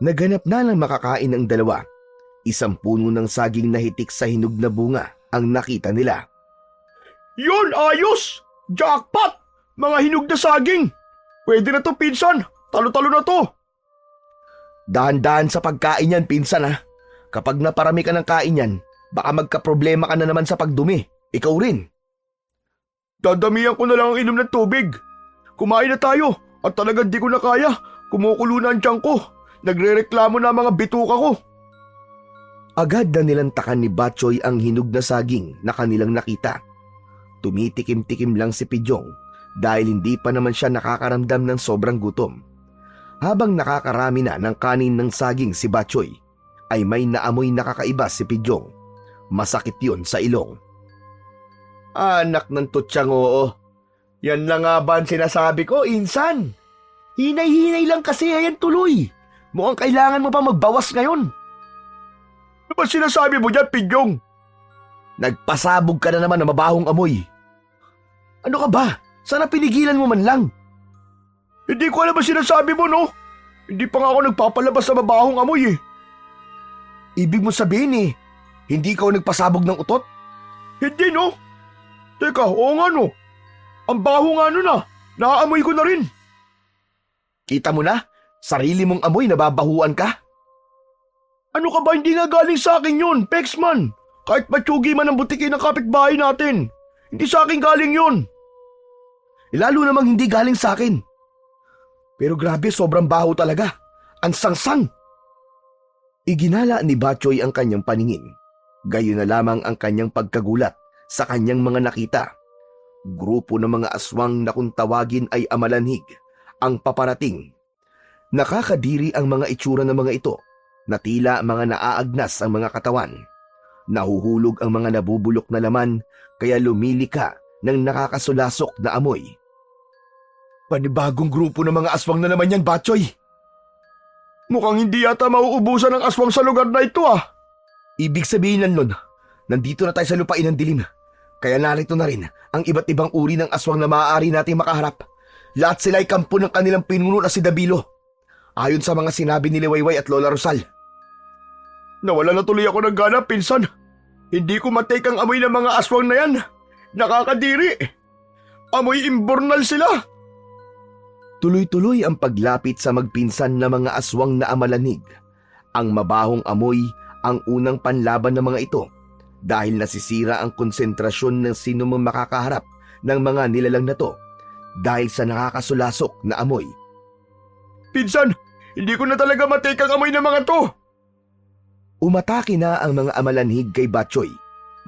Speaker 1: Naghanap na ng makakain ang 2. Isang puno ng saging na hitik sa hinog na bunga ang nakita nila.
Speaker 2: Yun, ayos! Jackpot! Mga hinog na saging! Pwede na to, pinsan! Talo-talo na to!
Speaker 1: Dahan-dahan sa pagkain yan, pinsan ha. Kapag naparami ka ng kain yan, baka magkaproblema ka na naman sa pagdumi. Ikaw rin.
Speaker 2: Dadamihan ko na lang ang inom ng tubig. Kumain na tayo at talagang di ko na kaya. Kumukulo na ang tiyan ko. Nagrereklamo na ang mga bituka ko.
Speaker 1: Agad na nilantakan ni Batchoy ang hinog na saging na kanilang nakita. Tumitikim-tikim lang si Pidyong dahil hindi pa naman siya nakakaramdam ng sobrang gutom. Habang nakakarami na ng kanin ng saging si Batchoy, ay may naamoy nakakaiba si Pidyong. Masakit yun sa ilong.
Speaker 3: Anak ng tutsang oo. Yan lang nga ba ang sinasabi ko, insan? Hinay-hinay lang kasi, ayan tuloy. Mukhang kailangan mo pa magbawas ngayon.
Speaker 2: Ano ba sinasabi mo dyan, Pidyong?
Speaker 1: Nagpasabog ka na naman na mabahong amoy.
Speaker 3: Ano ka ba? Sana pinigilan mo man lang.
Speaker 2: Hindi ko alam ba sinasabi mo, no? Hindi pa nga ako nagpapalabas sa mabahong amoy eh.
Speaker 3: Ibig mo sabihin hindi ka nagpasabog ng utot?
Speaker 2: Hindi, no? Teka, oo nga, no? Ang baho nga nun ah. Naaamoy ko na rin.
Speaker 1: Kita mo na? Sarili mong amoy, nababahuan ka?
Speaker 2: Ano ka ba, hindi nga galing sa akin yun, Pexman. Kahit patsugi man ang butiki ng kapitbahay natin. Hindi sa akin galing yun.
Speaker 3: Lalo namang hindi galing sa akin. Pero grabe, sobrang baho talaga. Ang sangsang.
Speaker 1: Iginala ni Batchoy ang kanyang paningin. Gayon na lamang ang kanyang pagkagulat sa kanyang mga nakita. Grupo ng mga aswang na kung tawagin ay amalanhig ang paparating. Nakakadiri ang mga itsura ng mga ito na tila mga naaagnas ang mga katawan. Nahuhulog ang mga nabubulok na laman kaya lumilika ng nakakasulasok na amoy.
Speaker 3: Panibagong grupo ng mga aswang na naman yan, Batchoy. Mukhang hindi yata mauubusan ng aswang sa lugar na ito ah. Ibig sabihin nun, nandito na tayo sa lupain ng dilim. Kaya narito na rin ang iba't ibang uri ng aswang na maaari nating makaharap. Lahat sila ay kampo ng kanilang pinuno na si Dabilo. Ayon sa mga sinabi ni Liwayway at Lola Rosal. Nawala na tuloy ako ng gana, pinsan. Hindi ko matake ang amoy ng mga aswang na yan. Nakakadiri. Amoy imbornal sila.
Speaker 1: Tuloy-tuloy ang paglapit sa magpinsan na mga aswang na amalanig. Ang mabahong amoy ang unang panlaban ng mga ito dahil nasisira ang konsentrasyon ng sino mang makakaharap ng mga nilalang na to dahil sa nakakasulasok na amoy.
Speaker 3: Pinsan, hindi ko na talaga matake ang amoy ng mga to.
Speaker 1: Umatake na ang mga amalanhig kay Batchoy.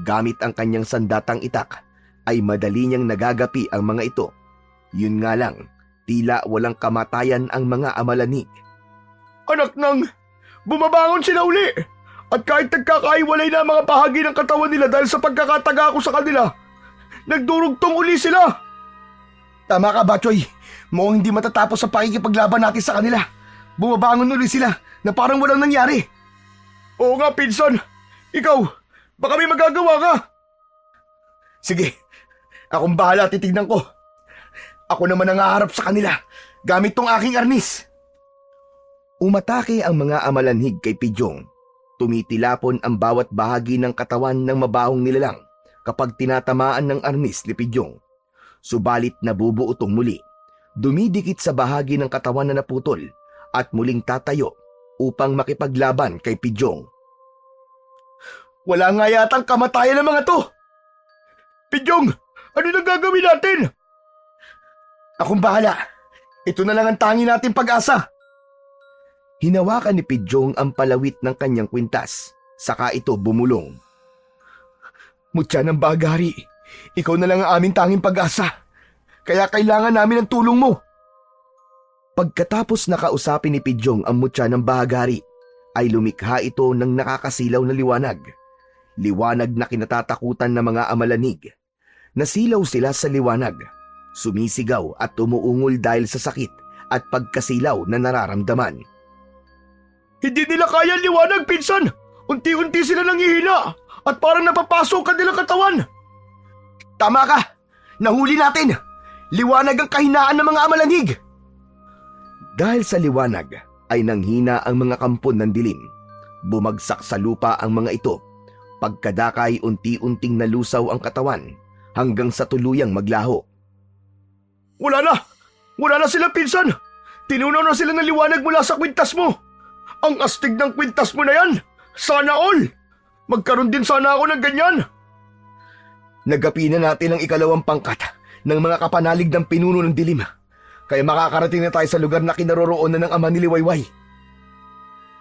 Speaker 1: Gamit ang kanyang sandatang itak ay madali niyang nagagapi ang mga ito. Yun nga lang, tila walang kamatayan ang mga amalanhig.
Speaker 3: Anak nang, bumabangon sila uli. At kahit nagkakaiwalay na ang mga bahagi ng katawan nila dahil sa pagkakataga ko sa kanila, nagdurugtong uli sila. Tama ka, Batchoy. Mukhang hindi matatapos sa pakikipaglaban natin sa kanila. Bumabangon uli sila na parang walang nangyari. Oo nga, pinsan. Ikaw, baka may magagawa ka. Sige, akong bahala, titignan ko. Ako naman ang haharap sa kanila gamit tong aking arnis.
Speaker 1: Umatake ang mga amalanhig kay Pidjong. Tumitilapon ang bawat bahagi ng katawan ng mabahong nilalang kapag tinatamaan ng arnis ni Pidjong. Subalit nabubuo itong muli. Dumidikit sa bahagi ng katawan na naputol at muling tatayo upang makipaglaban kay Pidjong.
Speaker 3: Wala nga yatang kamatayan ng mga to. Pidjong, ano na gagawin natin? Akong bahala. Ito na lang ang tangi nating pag-asa.
Speaker 1: Hinawakan ni Pidjong ang palawit ng kanyang kwintas, saka ito bumulong.
Speaker 3: Mutya ng bagari, ikaw na lang ang aming tanging pag-asa. Kaya kailangan namin ng tulong mo.
Speaker 1: Pagkatapos nakausapin ni Pidjong ang mutya ng bahagari, ay lumikha ito ng nakakasilaw na liwanag. Liwanag na kinatatakutan ng mga amalanig. Nasilaw sila sa liwanag, sumisigaw at umuungol dahil sa sakit at pagkasilaw na nararamdaman.
Speaker 3: Hindi nila kaya liwanag, pinsan. Unti-unti sila nanghihina at parang napapasok ka nilang katawan. Tama ka. Nahuli natin. Liwanag ang kahinaan ng mga amalanig.
Speaker 1: Dahil sa liwanag ay nanghina ang mga kampon ng dilim. Bumagsak sa lupa ang mga ito. Pagkadakay unti-unting nalusaw ang katawan hanggang sa tuluyang maglaho.
Speaker 3: Wala na! Wala na sila, pinsan! Tinunaw na sila ng liwanag mula sa kwintas mo! Ang astig ng kwintas mo na yan! Sana all! Magkaroon din sana ako ng ganyan! Nagapi na natin ang ikalawang pangkat ng mga kapanalig ng pinuno ng dilim. Kaya makakarating na tayo sa lugar na kinaroroonan ng ama ni Liwayway.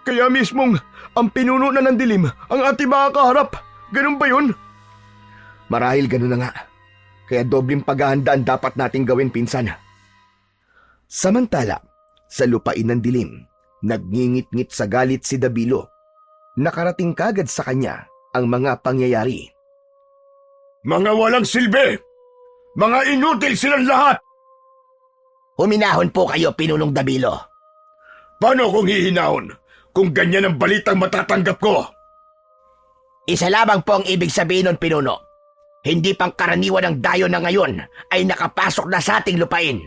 Speaker 3: Kaya mismong ang pinuno na ng dilim ang ating makakaharap. Ganun ba yun?
Speaker 1: Marahil ganun na nga. Kaya dobling paghahanda ang dapat nating gawin, pinsan. Samantala, sa lupain ng dilim, nagngingit-ngit sa galit si Dabilo. Nakarating kagad sa kanya ang mga pangyayari.
Speaker 2: Mga walang silbi! Mga inutil silang lahat!
Speaker 5: Huminahon po kayo, Pinunong Dabilo.
Speaker 2: Paano kung hihinahon kung ganyan ang balitang matatanggap ko?
Speaker 5: Isa lamang po ang ibig sabihin nun, Pinuno. Hindi pang karaniwan ng dayo na ngayon ay nakapasok na sa ating lupain.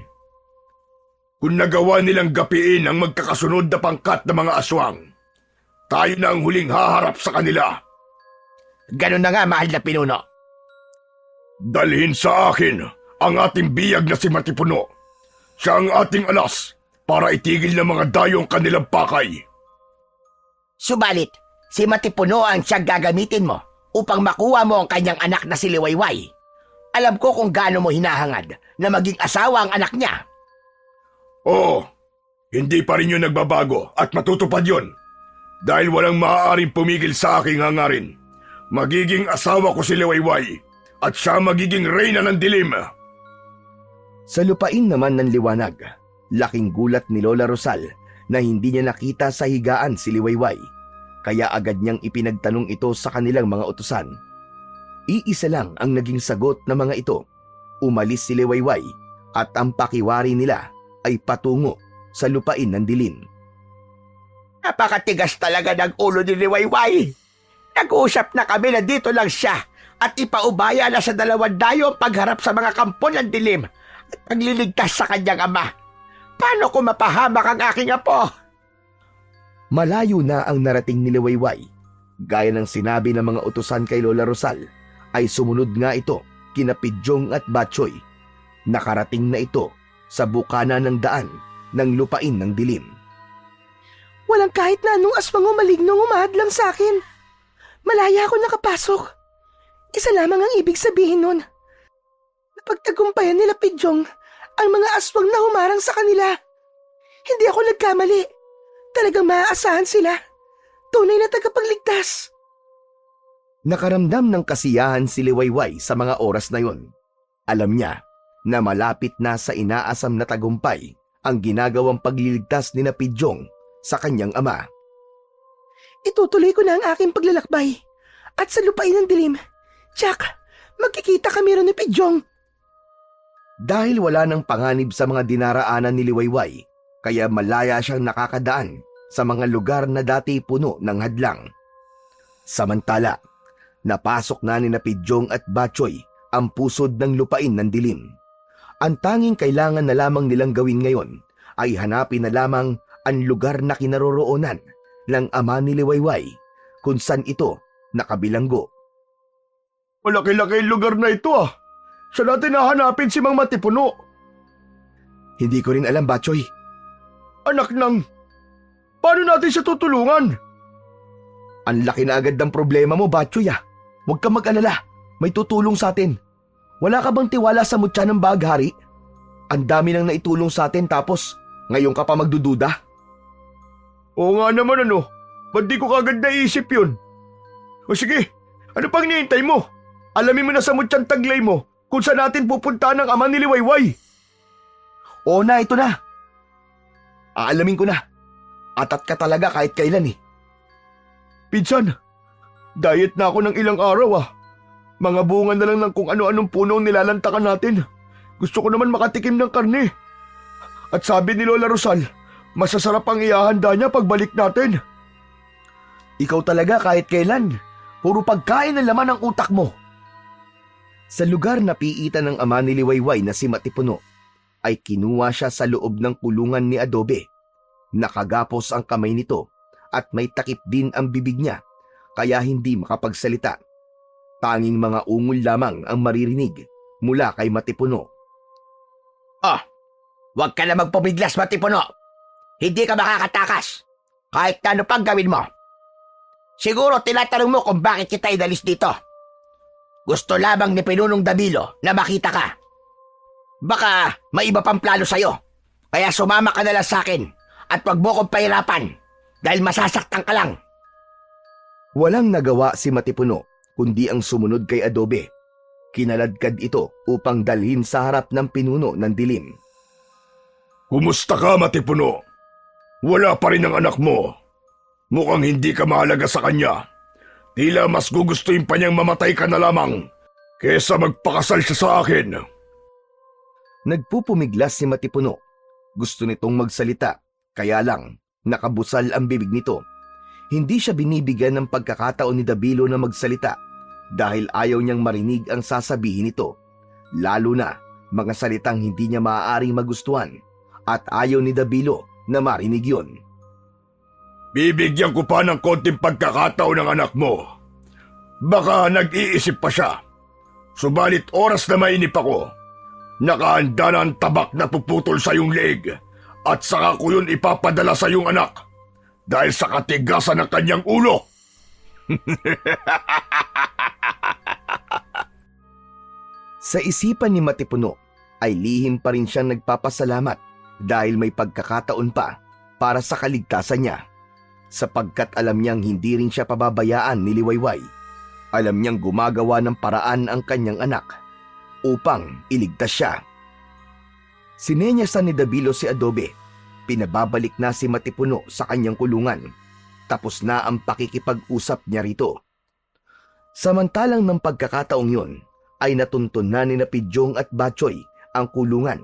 Speaker 2: Kung nagawa nilang gapiin ang magkakasunod na pangkat ng mga aswang, tayo na ang huling haharap sa kanila.
Speaker 5: Ganun na nga, mahal na Pinuno.
Speaker 2: Dalhin sa akin ang ating biyag na si Matipuno. Siya ang ating alas para itigil ng mga dayo ang kanilang pakay.
Speaker 5: Subalit, si Matipuno ang siyang gagamitin mo upang makuha mo ang kanyang anak na si Liwayway. Alam ko kung gaano mo hinahangad na maging asawa ang anak niya.
Speaker 2: Oo, hindi pa rin yun nagbabago at matutupad yun. Dahil walang maaaring pumigil sa aking hangarin. Magiging asawa ko si Liwayway at siya magiging reyna ng dilim.
Speaker 1: Sa lupain naman ng liwanag, laking gulat ni Lola Rosal na hindi niya nakita sa higaan si Liwayway. kaya agad niyang ipinagtanong ito sa kanilang mga utusan. Iisa lang ang naging sagot ng mga ito. Umalis si Liwayway at ang pakiwari nila ay patungo sa lupain ng dilim.
Speaker 5: Napakatigas talaga ng ulo ni Liwayway. Nag-uusap na kami na dito lang siya at ipaubaya na sa 2 dayo ang pagharap sa mga kampo ng dilim at pagliligtas sa kanyang ama. Paano ko mapahamak ang aking apo?
Speaker 1: Malayo na ang narating ni Liwayway. Gaya ng sinabi ng mga utusan kay Lola Rosal, ay sumunod nga ito kina Pidyong at Batchoy. Nakarating na ito sa bukana ng daan ng lupain ng dilim.
Speaker 4: Walang kahit na anong aswang o malignong umahadlang sa akin. Malaya ako nakapasok. Isa lamang ang ibig sabihin nun. Napagtagumpayan nila Pidyong ang mga aswang na humarang sa kanila. Hindi ako nagkamali. Talagang maaasahan sila. Tunay na tagapagligtas.
Speaker 1: Nakaramdam ng kasiyahan si Liwayway sa mga oras na yon. Alam niya na malapit na sa inaasam na tagumpay ang ginagawang pagliligtas ni Pidyong sa kanyang ama.
Speaker 4: Itutuloy ko na ang aking paglalakbay. At sa lupain ng dilim, Jack, magkikita kami ron ni Pidyong.
Speaker 1: Dahil wala nang panganib sa mga dinaraanan ni Liwayway, kaya malaya siyang nakakadaan sa mga lugar na dati puno ng hadlang. Samantala, napasok na ni Pidyong at Batchoy ang pusod ng lupain ng dilim. Ang tanging kailangan na lamang nilang gawin ngayon ay hanapin na lamang ang lugar na kinaroroonan ng ama ni Liwayway kung saan ito nakabilanggo.
Speaker 2: Malaki-laki yung lugar na ito ah. Saan natin nahanapin si Mang Matipuno?
Speaker 1: Hindi ko rin alam, Batchoy.
Speaker 2: Anak ng... Paano natin siya tutulungan?
Speaker 1: Ang laki na agad ng problema mo, Batchoy ah. Huwag kang mag-alala. May tutulong sa atin. Wala ka bang tiwala sa mutya ng baghari? Ang dami nang naitulong sa atin tapos ngayon ka pa magdududa?
Speaker 2: Oo nga naman ano. Ba't di ko kagad naisip yun? O sige, ano pang hinihintay mo? Alamin mo na sa mutyang taglay mo kung saan natin pupunta ng ama ni Liwayway.
Speaker 1: Oo na, ito na. Aalamin ko na. Atat ka talaga kahit kailan eh.
Speaker 2: Pinsan, diet na ako ng ilang araw ah. Mga bunga na lang ng kung ano-anong puno ang nilalantakan natin. Gusto ko naman makatikim ng karne. At sabi ni Lola Rosal, masasarap ang ihahanda niya pagbalik natin.
Speaker 1: Ikaw talaga kahit kailan. Puro pagkain ang laman ng utak mo. Sa lugar na piitan ng ama ni Liwayway na si Matipuno, ay kinuha siya sa loob ng kulungan ni Adobe. Nakagapos ang kamay nito at may takip din ang bibig niya kaya hindi makapagsalita. Tanging mga ungol lamang ang maririnig mula kay Matipuno.
Speaker 5: Oh, huwag ka na magpumiglas, Matipuno. Hindi ka makakatakas. Kahit ano pang gawin mo. Siguro tinatanong mo kung bakit kita inalis dito. Gusto lamang ni Pinunong Dabilo na makita ka. Baka may iba pang plano sa'yo. Kaya sumama ka na lang sa akin at wag mo kong pahirapan dahil masasaktan ka lang.
Speaker 1: Walang nagawa si Matipuno kundi ang sumunod kay Adobe. Kinaladkad ito upang dalhin sa harap ng pinuno ng dilim.
Speaker 2: Kumusta ka, Matipuno? Wala pa rin ang anak mo. Mukhang hindi ka mahalaga sa kanya. Tila mas gugustuhin pa niyang mamatay ka na lamang kesa magpakasal siya sa akin.
Speaker 1: Nagpupumiglas si Matipuno. Gusto nitong magsalita, kaya lang nakabusal ang bibig nito. Hindi siya binibigyan ng pagkakataon ni Dabilo na magsalita dahil ayaw niyang marinig ang sasabihin nito. Lalo na mga salitang hindi niya maaaring magustuhan at ayaw ni Dabilo na marinig yon.
Speaker 2: Bibigyan ko pa ng konting pagkakataon ng anak mo. Baka nag-iisip pa siya. Subalit oras na mainip ako. Nakahanda na ang tabak na puputol sa iyong leeg at saka ko yun ipapadala sa iyong anak dahil sa katigasan ng kanyang ulo.
Speaker 1: Sa isipan ni Matipuno ay lihim pa rin siyang nagpapasalamat dahil may pagkakataon pa para sa kaligtasan niya. Sapagkat alam niyang hindi rin siya pababayaan ni Liwayway. Alam niyang gumagawa ng paraan ang kanyang anak upang iligtas siya. Sinenyasan ni Dabilo si Adobe. Pinababalik na si Matipuno sa kanyang kulungan. tapos na ang pakikipag-usap niya rito. Samantalang ng pagkakataong yun ay natuntun na ni Pidyong at Batchoy ang kulungan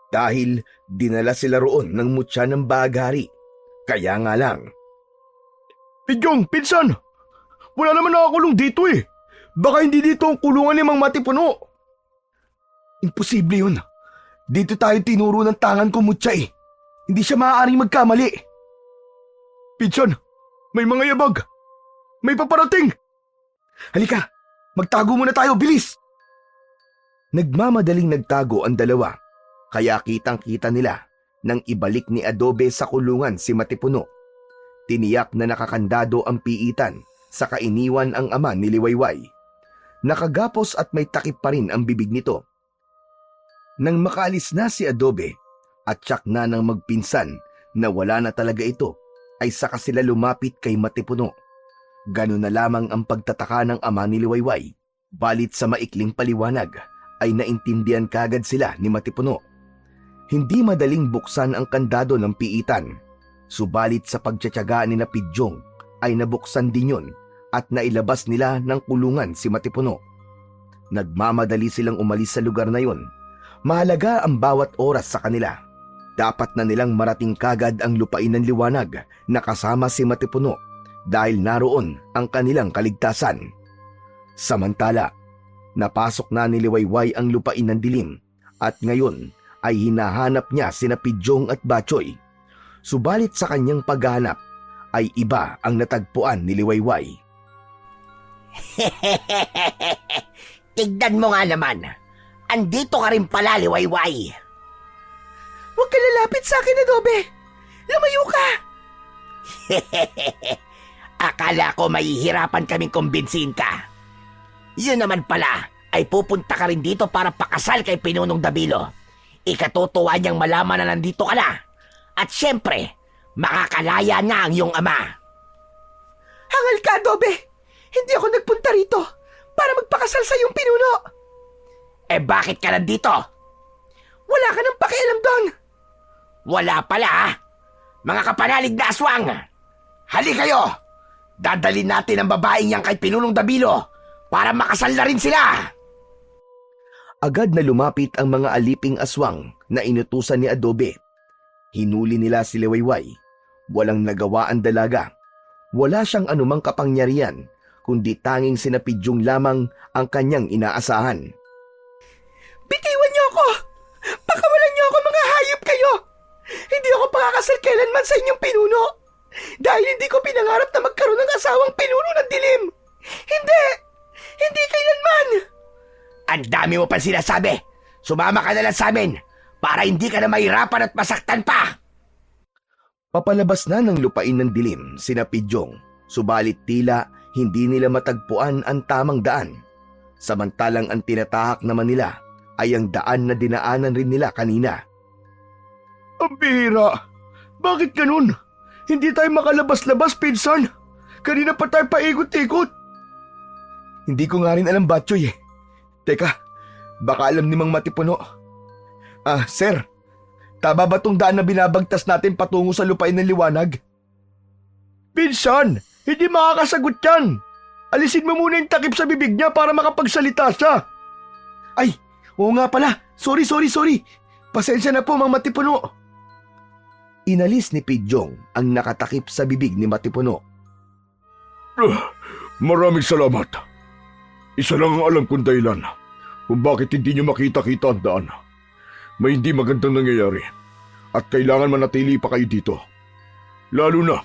Speaker 1: dahil dinala sila roon ng mutya ng baghari. Kaya nga lang,
Speaker 3: Pidyong, pinsan! Wala naman nakakulong dito eh. Baka hindi dito ang kulungan ni Mang Matipuno. Imposible yun. Dito tayo tinuro ng tangan ko, mutya eh. Hindi siya maaaring magkamali. Pinsan, may mga yabag. May paparating. Halika, magtago muna tayo, bilis!
Speaker 1: nagmamadaling nagtago ang dalawa, kaya kitang-kita nila nang ibalik ni Adobe sa kulungan si Matipuno. Tiniyak na nakakandado ang piitan, saka iniwan ang ama ni Liwayway. Nakagapos at may takip pa rin ang bibig nito. Nang makaalis na si Adobe at tsak na ng magpinsan na wala na talaga ito, ay saka sila lumapit kay Matipuno. Ganun na lamang ang pagtataka ng ama ni Liwayway. Balit sa maikling paliwanag ay naintindihan kagad sila ni Matipuno. Hindi madaling buksan ang kandado ng piitan. Subalit sa pagtsatsaga ni Pidyong ay nabuksan din yun at nailabas nila ng kulungan si Matipuno. Nagmamadali silang umalis sa lugar na yun. Mahalaga ang bawat oras sa kanila. Dapat na nilang marating kagad ang lupain ng liwanag na kasama si Matipuno dahil naroon ang kanilang kaligtasan. Samantala, napasok na ni Liwayway ang lupain ng dilim at ngayon ay hinahanap niya sina Pidyong at Batchoy. Subalit sa kanyang paghahanap ay iba ang natagpuan ni Liwayway.
Speaker 5: Tignan mo nga naman. Andito ka rin pala, Liwayway.
Speaker 4: Huwag ka lalapit sa akin, Adobe. Lumayo ka.
Speaker 5: Akala ko mahihirapan kaming kumbinsihin ka. Yun naman pala ay pupunta ka rin dito para pakasal kay Pinunong Dabilo. Ikatutuwa niyang malaman na nandito ka na. At syempre, makakalaya na ang iyong ama.
Speaker 4: Hangal ka, Adobe. Hindi ako nagpunta rito para magpakasal sa iyong pinuno.
Speaker 5: Eh bakit ka nandito?
Speaker 4: Wala ka nang pakialam doon.
Speaker 5: Wala pala, ha? Mga kapanalig na aswang. Hali kayo! Dadalhin natin ang babaeng yan kay Pinunong Dabilo para makasal na rin sila.
Speaker 1: Agad na lumapit ang mga aliping aswang na inutusan ni Adobe. Hinuli nila si Liwayway. Walang nagawa ang dalaga. Wala siyang anumang kapangyarihan, kundi tanging sina Pidyong lamang ang kanyang inaasahan.
Speaker 4: Bitiwan niyo ako! Pakawalan niyo ako, mga hayop kayo! Hindi ako pakakasal kailanman sa inyong pinuno! Dahil hindi ko pinangarap na magkaroon ng asawang pinuno ng dilim! Hindi! Hindi kailanman!
Speaker 5: Ang dami mo pa sinasabi. Sumama ka na lang sa amin para hindi ka na mahirapan at masaktan pa.
Speaker 1: Papalabas na ng lupain ng dilim sina Pidyong, subalit tila hindi nila matagpuan ang tamang daan. Samantalang ang tinatahak naman nila ay ang daan na dinaanan rin nila kanina.
Speaker 3: Ang bihira! Bakit ganun? Hindi tayo makalabas-labas, pinsan. Kanina pa tayo paikot-ikot.
Speaker 1: Hindi ko nga rin alam, Batchoy eh. Teka, baka alam ni Mang Matipuno. Sir, tama ba tong daan na binabagtas natin patungo sa lupain ng liwanag?
Speaker 3: Pinsan, hindi makakasagot yan. Alisin mo muna yung takip sa bibig niya para makapagsalita siya.
Speaker 1: Ay, oo nga pala. Sorry. Pasensya na po, Mang Matipuno. Inalis ni Pidyong ang nakatakip sa bibig ni Matipuno.
Speaker 2: Maraming salamat. Isa lang ang alam kong dahilan kung bakit hindi niyo makita-kita ang daan. May hindi magandang nangyayari at kailangan manatili pa kayo dito. Lalo na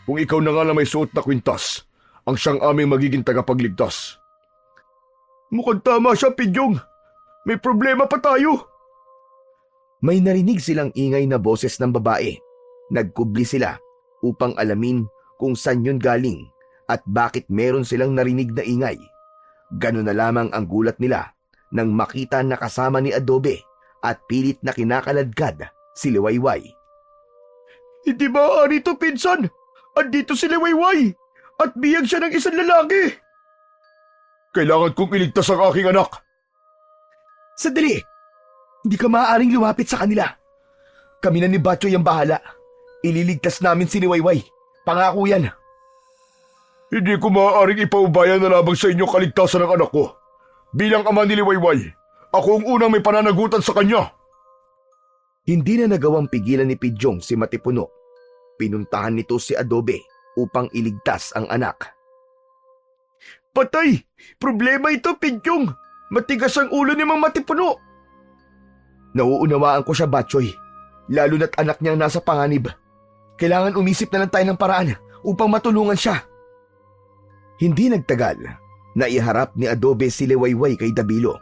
Speaker 2: kung ikaw na nga lang may suot na kwintas ang siyang aming magiging tagapagligtas.
Speaker 3: Mukhang tama siya, Pidyong. May problema pa tayo.
Speaker 1: May narinig silang ingay na boses ng babae. Nagkubli sila upang alamin kung saan yun galing at bakit meron silang narinig na ingay. Ganun na lamang ang gulat nila nang makita na kasama ni Adobe at pilit na kinakaladkad si Liwayway.
Speaker 3: Hindi maaari ito, pinsan. Andito si Liwayway at biyag siya ng isang lalaki.
Speaker 2: Kailangan kong iligtas ang aking anak.
Speaker 1: Sandali! Hindi ka maaaring lumapit sa kanila. Kami na ni Batchoy ang bahala. Ililigtas namin si Liwayway. Pangako yan.
Speaker 2: Hindi ko maaaring ipaubaya na lamang sa inyong kaligtasan ng anak ko. Bilang ama ni Liwayway, ako ang unang may pananagutan sa kanya.
Speaker 1: Hindi na nagawang pigilan ni Pidyong si Matipuno. Pinuntahan nito si Adobe upang iligtas ang anak.
Speaker 3: Patay! Problema ito, Pidyong! Matigas ang ulo ni Mang Matipuno! Nauunawaan ko siya, Batchoy. Lalo na't anak niyang nasa panganib. Kailangan umisip na lang tayo ng paraan upang matulungan siya.
Speaker 1: Hindi nagtagal, naiharap ni Adobe si Liwayway kay Dabilo.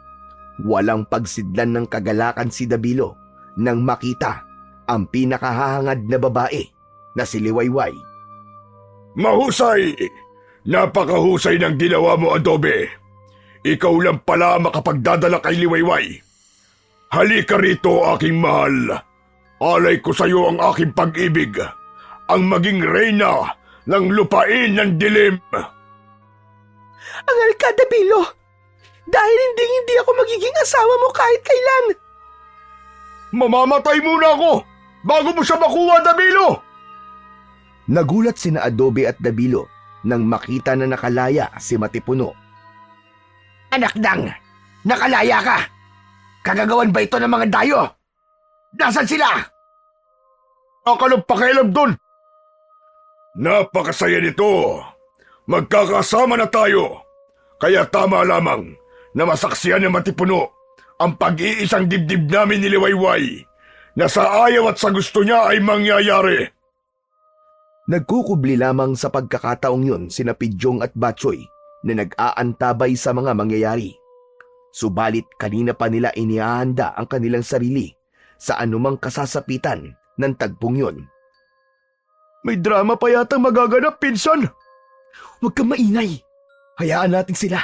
Speaker 1: Walang pagsidlan ng kagalakan si Dabilo nang makita ang pinakahahangad na babae na si Liwayway.
Speaker 2: Mahusay! Napakahusay ng ginawa mo, Adobe. Ikaw lang pala makapagdadala kay Liwayway. Halika rito, aking mahal. Alay ko sa iyo ang aking pag-ibig, ang maging reyna ng lupain ng dilim.
Speaker 4: Angal ka, Dabilo! Dahil hindi ako magiging asawa mo kahit kailan!
Speaker 2: Mamamatay muna ako bago mo siya makuha, Dabilo!
Speaker 1: Nagulat sina Adobe at Dabilo nang makita na nakalaya si Matipuno.
Speaker 5: Anak nang, nakalaya ka! Kagagawan ba ito ng mga dayo? Nasaan sila?
Speaker 2: Akalang pakialam doon! Napakasaya nito! Magkakasama na tayo! Kaya tama lamang na masaksiyan ng Matipuno ang pag-iisang dibdib namin ni Liwayway na sa ayaw at sa gusto niya ay mangyayari.
Speaker 1: Nagkukubli lamang sa pagkakataong yun sina Pidyong at Batchoy na nag-aantabay sa mga mangyayari. Subalit kanina pa nila inihahanda ang kanilang sarili sa anumang kasasapitan ng tagpong yun.
Speaker 3: May drama pa yata magaganap, pinsan!
Speaker 1: Huwag kang maingay! Hayaan natin sila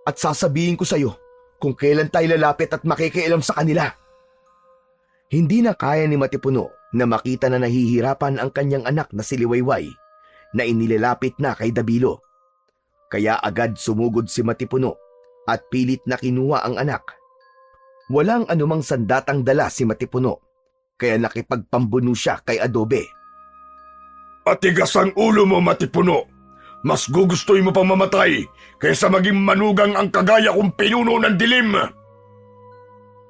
Speaker 1: at sasabihin ko sa'yo kung kailan tayo lalapit at makikialam sa kanila. Hindi na kaya ni Matipuno na makita na nahihirapan ang kanyang anak na si Liwayway na inilalapit na kay Dabilo. Kaya agad sumugod si Matipuno at pilit na kinuha ang anak. Walang anumang sandatang dala si Matipuno kaya nakipagpambuno siya kay Adobe.
Speaker 2: Matigas ang ulo mo, Matipuno. Mas gugustuhin mo pang mamatay kaysa maging manugang ang kagaya kong pinuno ng dilim.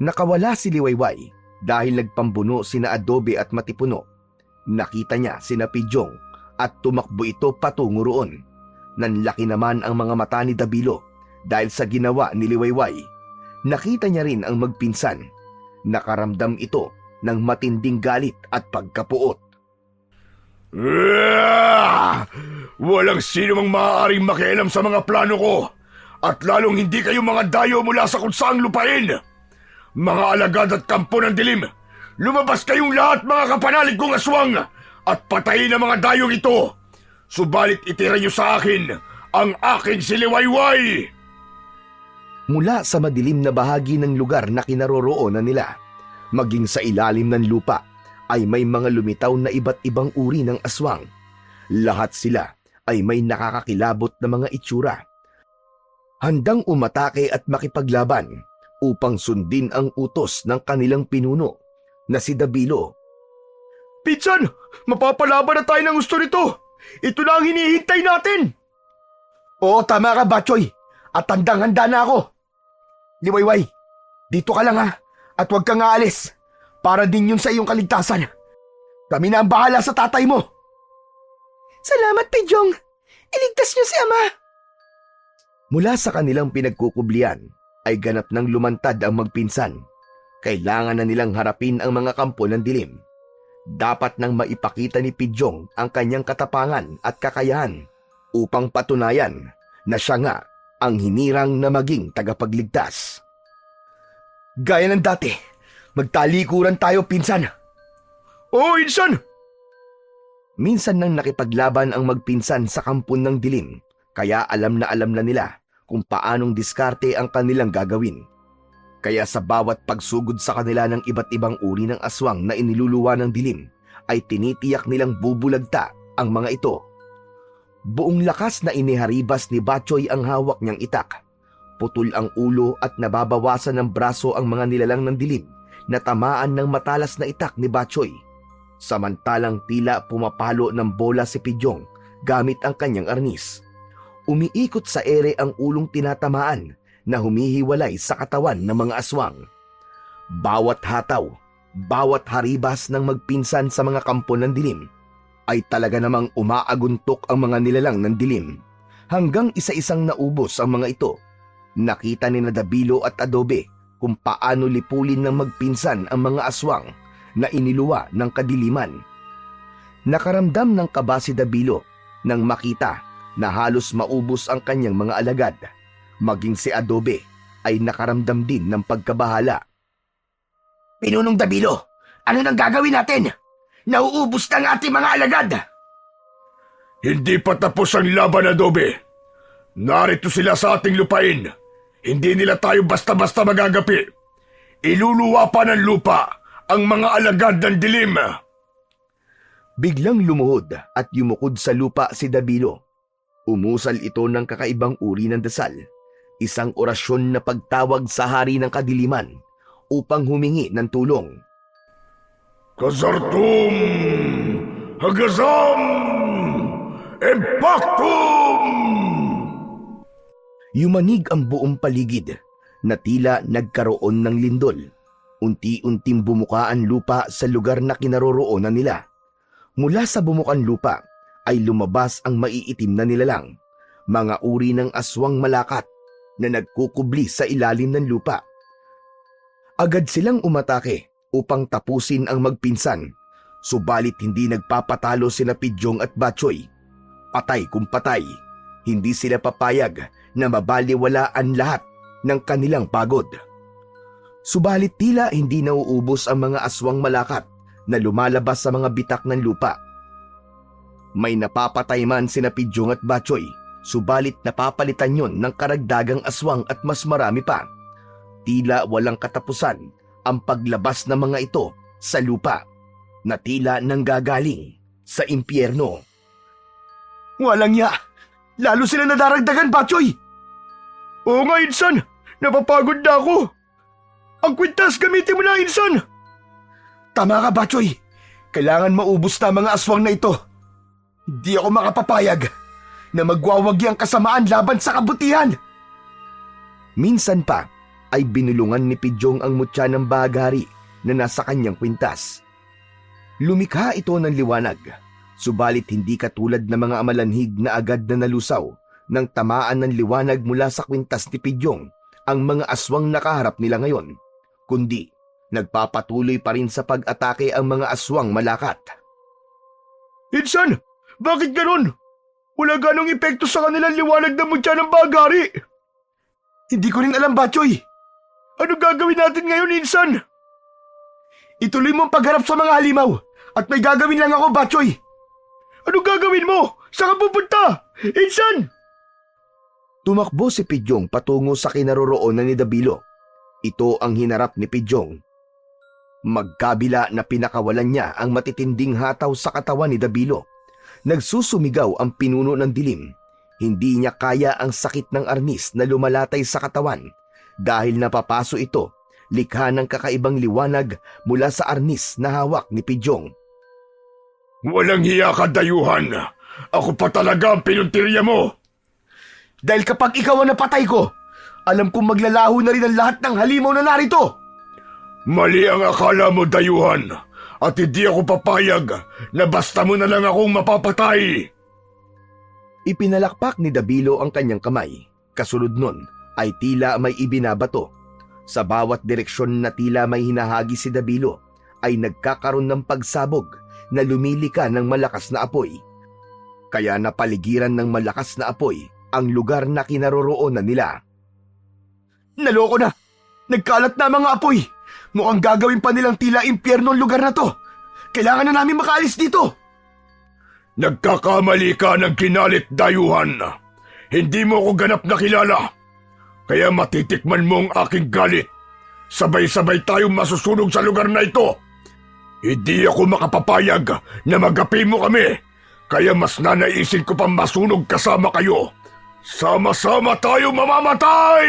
Speaker 1: Nakawala si Liwayway dahil nagpambuno sina Adobe at Matipuno. Nakita niya sina Pidyong at tumakbo ito patungo roon. Nanlaki naman ang mga mata ni Dabilo dahil sa ginawa ni Liwayway. Nakita niya rin ang magpinsan. Nakaramdam ito ng matinding galit at pagkapuot.
Speaker 2: Walang sino mang maaaring makialam sa mga plano ko at lalong hindi kayo mga dayo mula sa kung saang lupain. Mga alagad at kampo ng dilim, lumabas kayong lahat mga kapanalig kong aswang at patayin ang mga dayong ito. Subalit itira niyo sa akin ang aking si Liwayway.
Speaker 1: Mula sa madilim na bahagi ng lugar na kinaroroonan nila, maging sa ilalim ng lupa, ay may mga lumitaw na iba't ibang uri ng aswang. Lahat sila ay may nakakakilabot na mga itsura. Handang umatake at makipaglaban upang sundin ang utos ng kanilang pinuno na si Dabilo.
Speaker 3: Pinsan! Mapapalaban na tayo ng gusto nito! Ito na ang hinihintay natin!
Speaker 1: Oo, tama ka, Batchoy. At handang-handa na ako. Liwayway, dito ka lang ha. At huwag kang aalis. Para din yun sa iyong kaligtasan. Kami na ang bahala sa tatay mo.
Speaker 4: Salamat, Pidyong! Iligtas niyo si Ama!
Speaker 1: Mula sa kanilang pinagkukublian, ay ganap nang lumantad ang magpinsan. Kailangan na nilang harapin ang mga kampo ng dilim. Dapat nang maipakita ni Pidyong ang kanyang katapangan at kakayahan upang patunayan na siya nga ang hinirang na maging tagapagligtas.
Speaker 3: Gaya ng dati, magtalikuran tayo, pinsan. Oo, insan!
Speaker 1: Minsan nang nakipaglaban ang magpinsan sa kampon ng dilim, kaya alam na nila kung paanong diskarte ang kanilang gagawin. Kaya sa bawat pagsugod sa kanila ng iba't ibang uri ng aswang na iniluluwa ng dilim, ay tinitiyak nilang bubulagta ang mga ito. Buong lakas na iniharibas ni Batchoy ang hawak niyang itak. Putol ang ulo at nababawasan ng braso ang mga nilalang ng dilim na tamaan ng matalas na itak ni Batchoy. Samantalang tila pumapalo ng bola si Pidyong gamit ang kanyang arnis. Umiikot sa ere ang ulong tinatamaan na humihiwalay sa katawan ng mga aswang. Bawat hataw, bawat haribas ng magpinsan sa mga kampo ng dilim ay talaga namang umaaguntok ang mga nilalang ng dilim hanggang isa-isang naubos ang mga ito. Nakita ni Dabilo at Adobe kung paano lipulin ng magpinsan ang mga aswang na iniluwa ng kadiliman. Nakaramdam ng kaba si Dabilo nang makita na halos maubos ang kanyang mga alagad. Maging si Adobe ay nakaramdam din ng pagkabahala.
Speaker 5: Pinunong Dabilo, ano nang gagawin natin? Nauubos na ang ating mga alagad.
Speaker 2: Hindi pa tapos ang laban, Adobe. Narito sila sa ating lupain. Hindi nila tayo basta-basta magagapi. Iluluwa pa ng lupa ang mga alagad ng dilim.
Speaker 1: Biglang lumuhod at yumukod sa lupa si Dabilo. Umusal ito ng kakaibang uri ng dasal, isang orasyon na pagtawag sa hari ng kadiliman upang humingi ng tulong.
Speaker 2: Kazartum, Hagazam, Impactum!
Speaker 1: Yumanig ang buong paligid na tila nagkaroon ng lindol. Unti-unting bumuka ang lupa sa lugar na kinaroroonan nila. Mula sa bumukang lupa ay lumabas ang maiitim na nilalang, mga uri ng aswang malakat na nagkukubli sa ilalim ng lupa. Agad silang umatake upang tapusin ang magpinsan, subalit hindi nagpapatalo sina Pidyong at Batchoy. Patay kung patay, hindi sila papayag na mabaliwalaan lahat ng kanilang pagod. Subalit tila hindi nauubos ang mga aswang malakat na lumalabas sa mga bitak ng lupa. May napapatay man sina Pidyong at Batchoy, subalit napapalitan yon ng karagdagang aswang at mas marami pa. Tila walang katapusan ang paglabas ng mga ito sa lupa na tila nanggagaling sa impyerno.
Speaker 3: Walang ya! Lalo sila nadaragdagan, Batchoy! Oo nga, Insan! Napapagod na ako! Ang kwintas, gamitin mo na, Insan! Tama ka, Batchoy! Kailangan maubos na mga aswang na ito. Hindi ako makapapayag na magwawagi ang kasamaan laban sa kabutihan.
Speaker 1: Minsan pa ay binulungan ni Pidyong ang mutya ng bahagari na nasa kanyang kwintas. Lumikha ito ng liwanag, subalit hindi katulad ng mga amalanhig na agad na nalusaw nang tamaan ng liwanag mula sa kwintas ni Pidyong ang mga aswang nakaharap nila ngayon, kundi nagpapatuloy pa rin sa pag-atake ang mga aswang malakat.
Speaker 3: Insan, bakit ganon? Wala ganong epekto sa kanilang liwanag na mutya ng bahagari. Hindi ko rin alam, Batchoy. Ano gagawin natin ngayon, Insan? Ituloy mo ang pagharap sa mga halimaw at may gagawin lang ako, Batchoy. Ano gagawin mo? Saan ka pupunta? Insan!
Speaker 1: Tumakbo si Pidyong patungo sa kinaroroonan ni Dabilo. Ito ang hinarap ni Pidyong. Magkabila na pinakawalan niya ang matitinding hataw sa katawan ni Dabilo. Nagsusumigaw ang pinuno ng dilim. Hindi niya kaya ang sakit ng arnis na lumalatay sa katawan dahil napapaso ito, likha ng kakaibang liwanag mula sa arnis na hawak ni Pidyong.
Speaker 2: Walang hiya ka, dayuhan. Ako pa talaga ang pinuntirya mo.
Speaker 3: Dahil kapag ikaw ang napatay ko, alam kong maglalaho na rin ang lahat ng halimaw na narito.
Speaker 2: Mali ang akala mo, dayuhan. At hindi ako papayag na basta mo na lang akong mapapatay.
Speaker 1: Ipinalakpak ni Dabilo ang kanyang kamay. Kasunod nun ay tila may ibinabato. Sa bawat direksyon na tila may hinahagi si Dabilo ay nagkakaroon ng pagsabog na lumilika ng malakas na apoy. Kaya napaligiran ng malakas na apoy ang lugar na kinaroroonan nila.
Speaker 3: Naloko na! Nagkalat na mga apoy! Mukhang gagawin pa nilang tila impyerno ang lugar na to. Kailangan na namin makaalis dito.
Speaker 2: Nagkakamali ka ng kinalit, dayuhan. Hindi mo ako ganap na kilala. Kaya matitikman mo ang aking galit. Sabay-sabay tayong masusunog sa lugar na ito. Hindi ako makapapayag na magapi mo kami. Kaya mas nanaisin ko pang masunog kasama kayo. Sama-sama tayo mamamatay!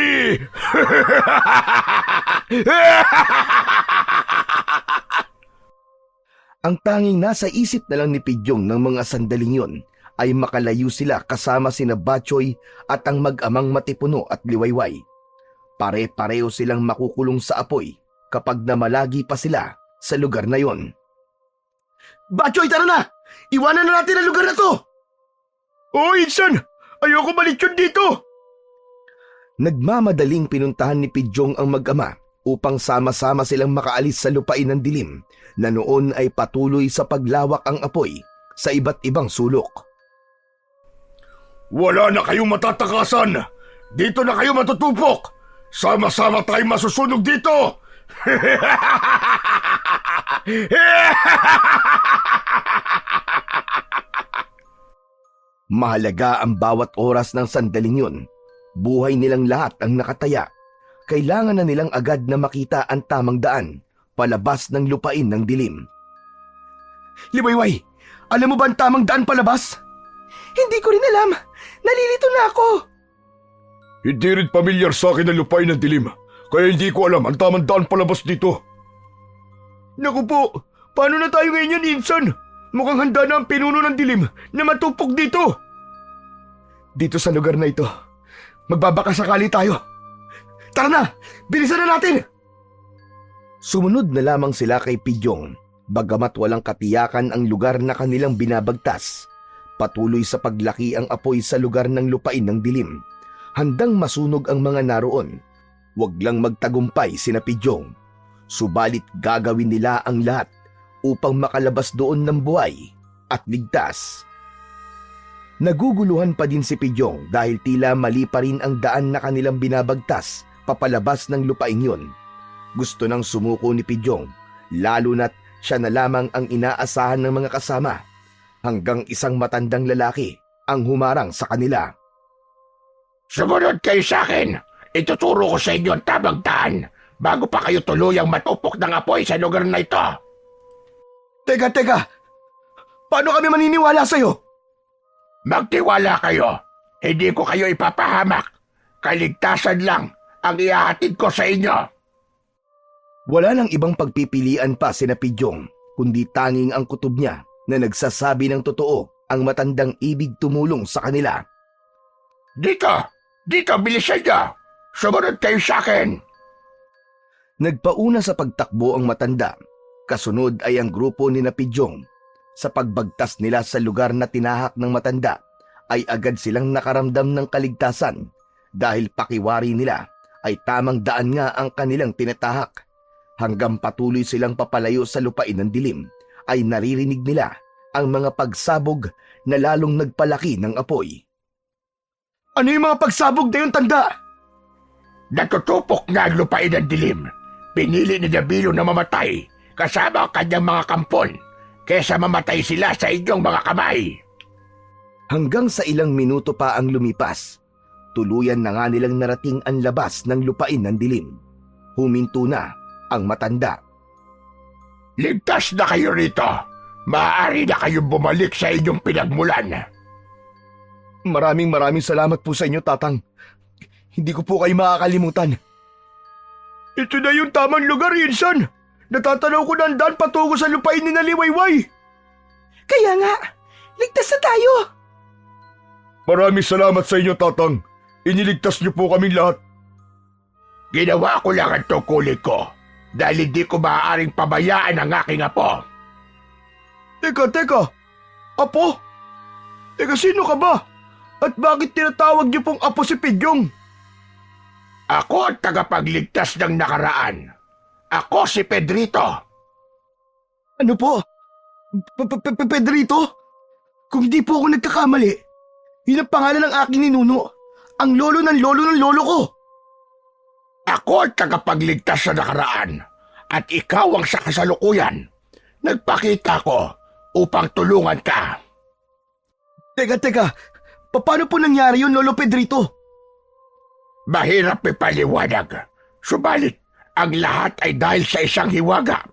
Speaker 1: Ang tanging nasa isip na lang ni Pidyong ng mga sandaling yun ay makalayo sila kasama sina Batchoy at ang mag-amang Matipuno at Liwayway. Pare-pareho silang makukulong sa apoy kapag namalagi pa sila sa lugar na yon.
Speaker 3: Batchoy, tara na! Iwanan na natin ang lugar na to!
Speaker 2: Oh, Insan! Ayoko balityon dito!
Speaker 1: Nagmamadaling pinuntahan ni Pidyong ang mag-ama upang sama-sama silang makaalis sa lupain ng dilim na noon ay patuloy sa paglawak ang apoy sa iba't ibang sulok.
Speaker 2: Wala na kayong matatakasan! Dito na kayo matutupok! Sama-sama tayong masusunog dito!
Speaker 1: Mahalaga ang bawat oras ng sandaling yun. Buhay nilang lahat ang nakataya. Kailangan na nilang agad na makita ang tamang daan palabas ng lupain ng dilim.
Speaker 3: Liwayway, alam mo ba ang tamang daan palabas?
Speaker 4: Hindi ko rin alam. Nalilito na ako.
Speaker 2: Hindi rin pamilyar sa akin ang lupain ng dilim, kaya hindi ko alam ang tamang daan palabas dito.
Speaker 3: Naku po, paano na tayo ngayon, Insan? Mukhang handa na ang pinuno ng dilim na matupok dito. Dito sa lugar na ito, magbabakasakali tayo. Tara na, bilisan na natin!
Speaker 1: Sumunod na lamang sila kay Pidyong, bagamat walang katiyakan ang lugar na kanilang binabagtas. Patuloy sa paglaki ang apoy sa lugar ng lupain ng dilim. Handang masunog ang mga naroon. Huwag lang magtagumpay sina Pidyong. Subalit gagawin nila ang lahat upang makalabas doon ng buhay at ligtas. Naguguluhan pa din si Pidyong dahil tila mali pa rin ang daan na kanilang binabagtas papalabas ng lupain yun. Gusto nang sumuko ni Pidyong, lalo na't siya na lamang ang inaasahan ng mga kasama, hanggang isang matandang lalaki ang humarang sa kanila.
Speaker 5: Sumunod kayo sa akin. Ituturo ko sa inyo ang tamang daan bago pa kayo tuluyang matupok ng apoy sa lugar na ito.
Speaker 3: Teka, paano kami maniniwala sa'yo?
Speaker 5: Magtiwala kayo. Hindi ko kayo ipapahamak. Kaligtasan lang ang ihahatid ko sa inyo.
Speaker 1: Wala nang ibang pagpipilian pa sina Pidyong, kundi tanging ang kutob niya na nagsasabi ng totoo ang matandang ibig tumulong sa kanila.
Speaker 5: Dito, bilisan niyo. Sumunod kayo sa akin.
Speaker 1: Nagpauna sa pagtakbo ang matanda. Kasunod ay ang grupo ni Pidyong. Sa pagbagtas nila sa lugar na tinahak ng matanda, ay agad silang nakaramdam ng kaligtasan dahil pakiwari nila ay tamang daan nga ang kanilang tinatahak. Hanggang patuloy silang papalayo sa lupain ng dilim, ay naririnig nila ang mga pagsabog na lalong nagpalaki ng apoy.
Speaker 3: Ano yung mga pagsabog na yung tanda?
Speaker 5: Natutupok na ang lupain ng dilim. Pinili ni Dabilo na mamatay kasama ang kanyang mga kampon kesa mamatay sila sa inyong mga kamay.
Speaker 1: Hanggang sa ilang minuto pa ang lumipas, tuluyan na nga nilang narating ang labas ng lupain ng dilim. Huminto na ang matanda.
Speaker 5: Ligtas na kayo rito. Maaari na kayong bumalik sa inyong pinagmulan.
Speaker 3: Maraming salamat po sa inyo, Tatang. Hindi ko po kayo makakalimutan. Ito na yung tamang lugar, Insan. Natatanaw ko na ang daan patungo sa lupain ni Liwayway.
Speaker 4: Kaya nga, ligtas na tayo.
Speaker 2: Maraming salamat sa inyo, Tatang. Iniligtas niyo po kaming lahat.
Speaker 5: Ginawa ko lang ang tungkulin ko dahil hindi ko maaaring pabayaan ang aking apo.
Speaker 3: Teka. Apo? Teka, sino ka ba? At bakit tinatawag niyo pong apo si Pidyong?
Speaker 5: Ako ang tagapagligtas ng nakaraan. Ako si Pedrito.
Speaker 3: Ano po? Pedrito? Kung di po ako nagkakamali, yun ang pangalan ng aking ninuno. Ang lolo ng lolo ko.
Speaker 5: Ako ang tagapagligtas sa nakaraan at ikaw ang sa kasalukuyan. Nagpakita ko upang tulungan ka.
Speaker 3: Teka. Paano po nangyari yun, Lolo Pedrito?
Speaker 5: Mahirap ipaliwanag. Subalit, ang lahat ay dahil sa isang hiwaga.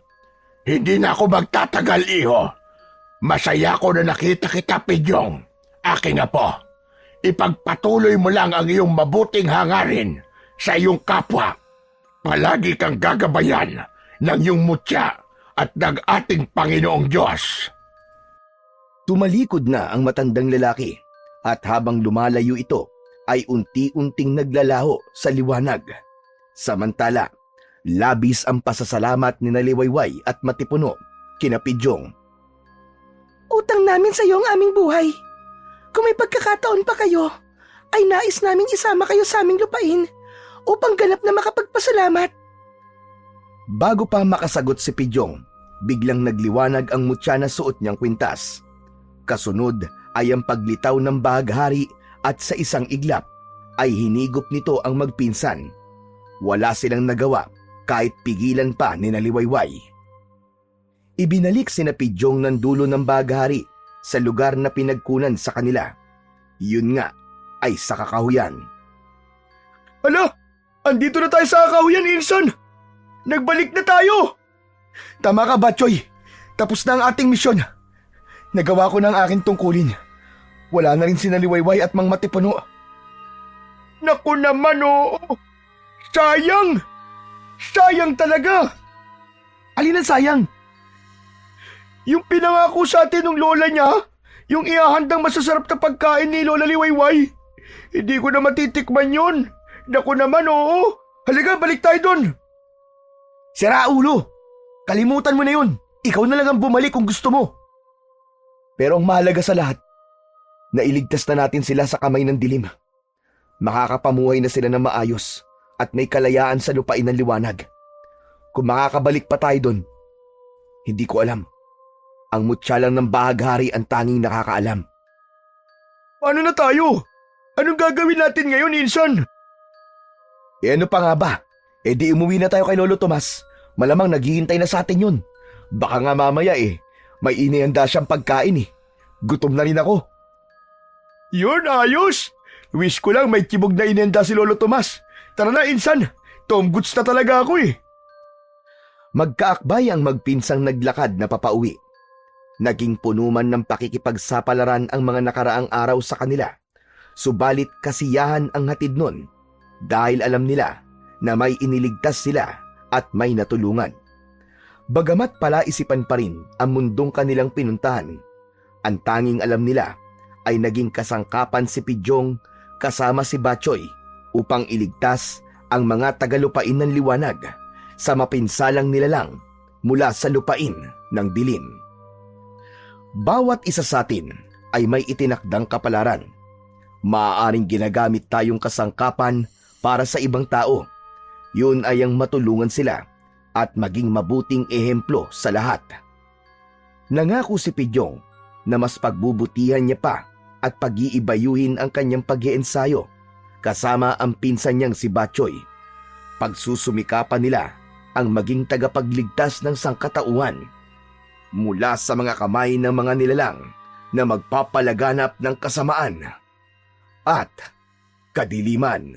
Speaker 5: Hindi na ako magtatagal, iho. Masaya ko na nakita kita, Pidyong. Aking apo, ipagpatuloy mo lang ang iyong mabuting hangarin sa iyong kapwa. Palagi kang gagabayan ng iyong mutya at ng ating Panginoong Diyos.
Speaker 1: Tumalikod na ang matandang lalaki at habang lumalayo ito ay unti-unting naglalaho sa liwanag. Samantala, labis ang pasasalamat ni Naliwayway at Matipuno kina Pidyong.
Speaker 4: Utang namin sa iyo ang aming buhay. Kung may pagkakataon pa kayo, ay nais naming isama kayo sa aming lupain upang ganap na makapagpasalamat.
Speaker 1: Bago pa makasagot si Pidyong, biglang nagliwanag ang mutya na suot niyang kwintas. Kasunod ay ang paglitaw ng bahaghari at sa isang iglap ay hinigop nito ang magpinsan. Wala silang nagawa kahit pigilan pa ni Naliwayway. Ibinalik sina Pidyong ng dulo ng bahaghari sa lugar na pinagkunan sa kanila. Yun nga ay sa kakahuyan.
Speaker 3: Ala, andito na tayo sa kakahuyan, Inson! Nagbalik na tayo! Tama ka, Batchoy. Tapos na ang ating misyon. Nagawa ko na ang aking tungkulin. Wala na rin si Naliwayway at Mang Matipuno. Naku naman, oo! Sayang! Sayang talaga! Alin ang sayang? Yung pinangako sa atin ng lola niya, yung ihahandang masasarap na pagkain ni Lola Liwayway. Hindi ko na matitikman yun. Naku naman, oo! Halika, balik tayo doon! Sira ulo! Kalimutan mo na yun! Ikaw na lang ang bumalik kung gusto mo! Pero ang mahalaga sa lahat, nailigtas na natin sila sa kamay ng dilim. Makakapamuhay na sila ng maayos at may kalayaan sa lupain ng liwanag. Kung makakabalik pa tayo doon, hindi ko alam. Ang mutya lang ng bahaghari ang tanging nakakaalam. Paano na tayo? Anong gagawin natin ngayon, Inson? Ano pa nga ba? Di umuwi na tayo kay Lolo Tomas. Malamang naghihintay na sa atin yun. Baka nga mamaya may inihanda siyang pagkain . Gutom na rin ako. Yun, ayos! Wish ko lang may tibog na inihanda si Lolo Tomas. Tara na, Insan. Tom Goods na talaga ako . Magkaakbay ang magpinsang naglakad na papauwi. Naging puno man ng pakikipagsapalaran ang mga nakaraang araw sa kanila. Subalit kasiyahan ang hatid nun dahil alam nila na may iniligtas sila at may natulungan. Bagamat palaisipan pa rin ang mundong kanilang pinuntahan, ang tanging alam nila ay naging kasangkapan si Pidyong kasama si Batchoy upang iligtas ang mga tagalupain ng liwanag sa mapinsalang nilalang mula sa lupain ng dilim. Bawat isa sa atin ay may itinakdang kapalaran. Maaaring ginagamit tayong kasangkapan para sa ibang tao. Yun ay ang matulungan sila at maging mabuting ehemplo sa lahat. Nangako si Pidyong na mas pagbubutihan niya pa at pag-iibayuhin ang kanyang pag-iensayo kasama ang pinsan niyang si Batchoy. Pagsusumikapan nila ang maging tagapagligtas ng sangkatauhan mula sa mga kamay ng mga nilalang na magpapalaganap ng kasamaan at kadiliman.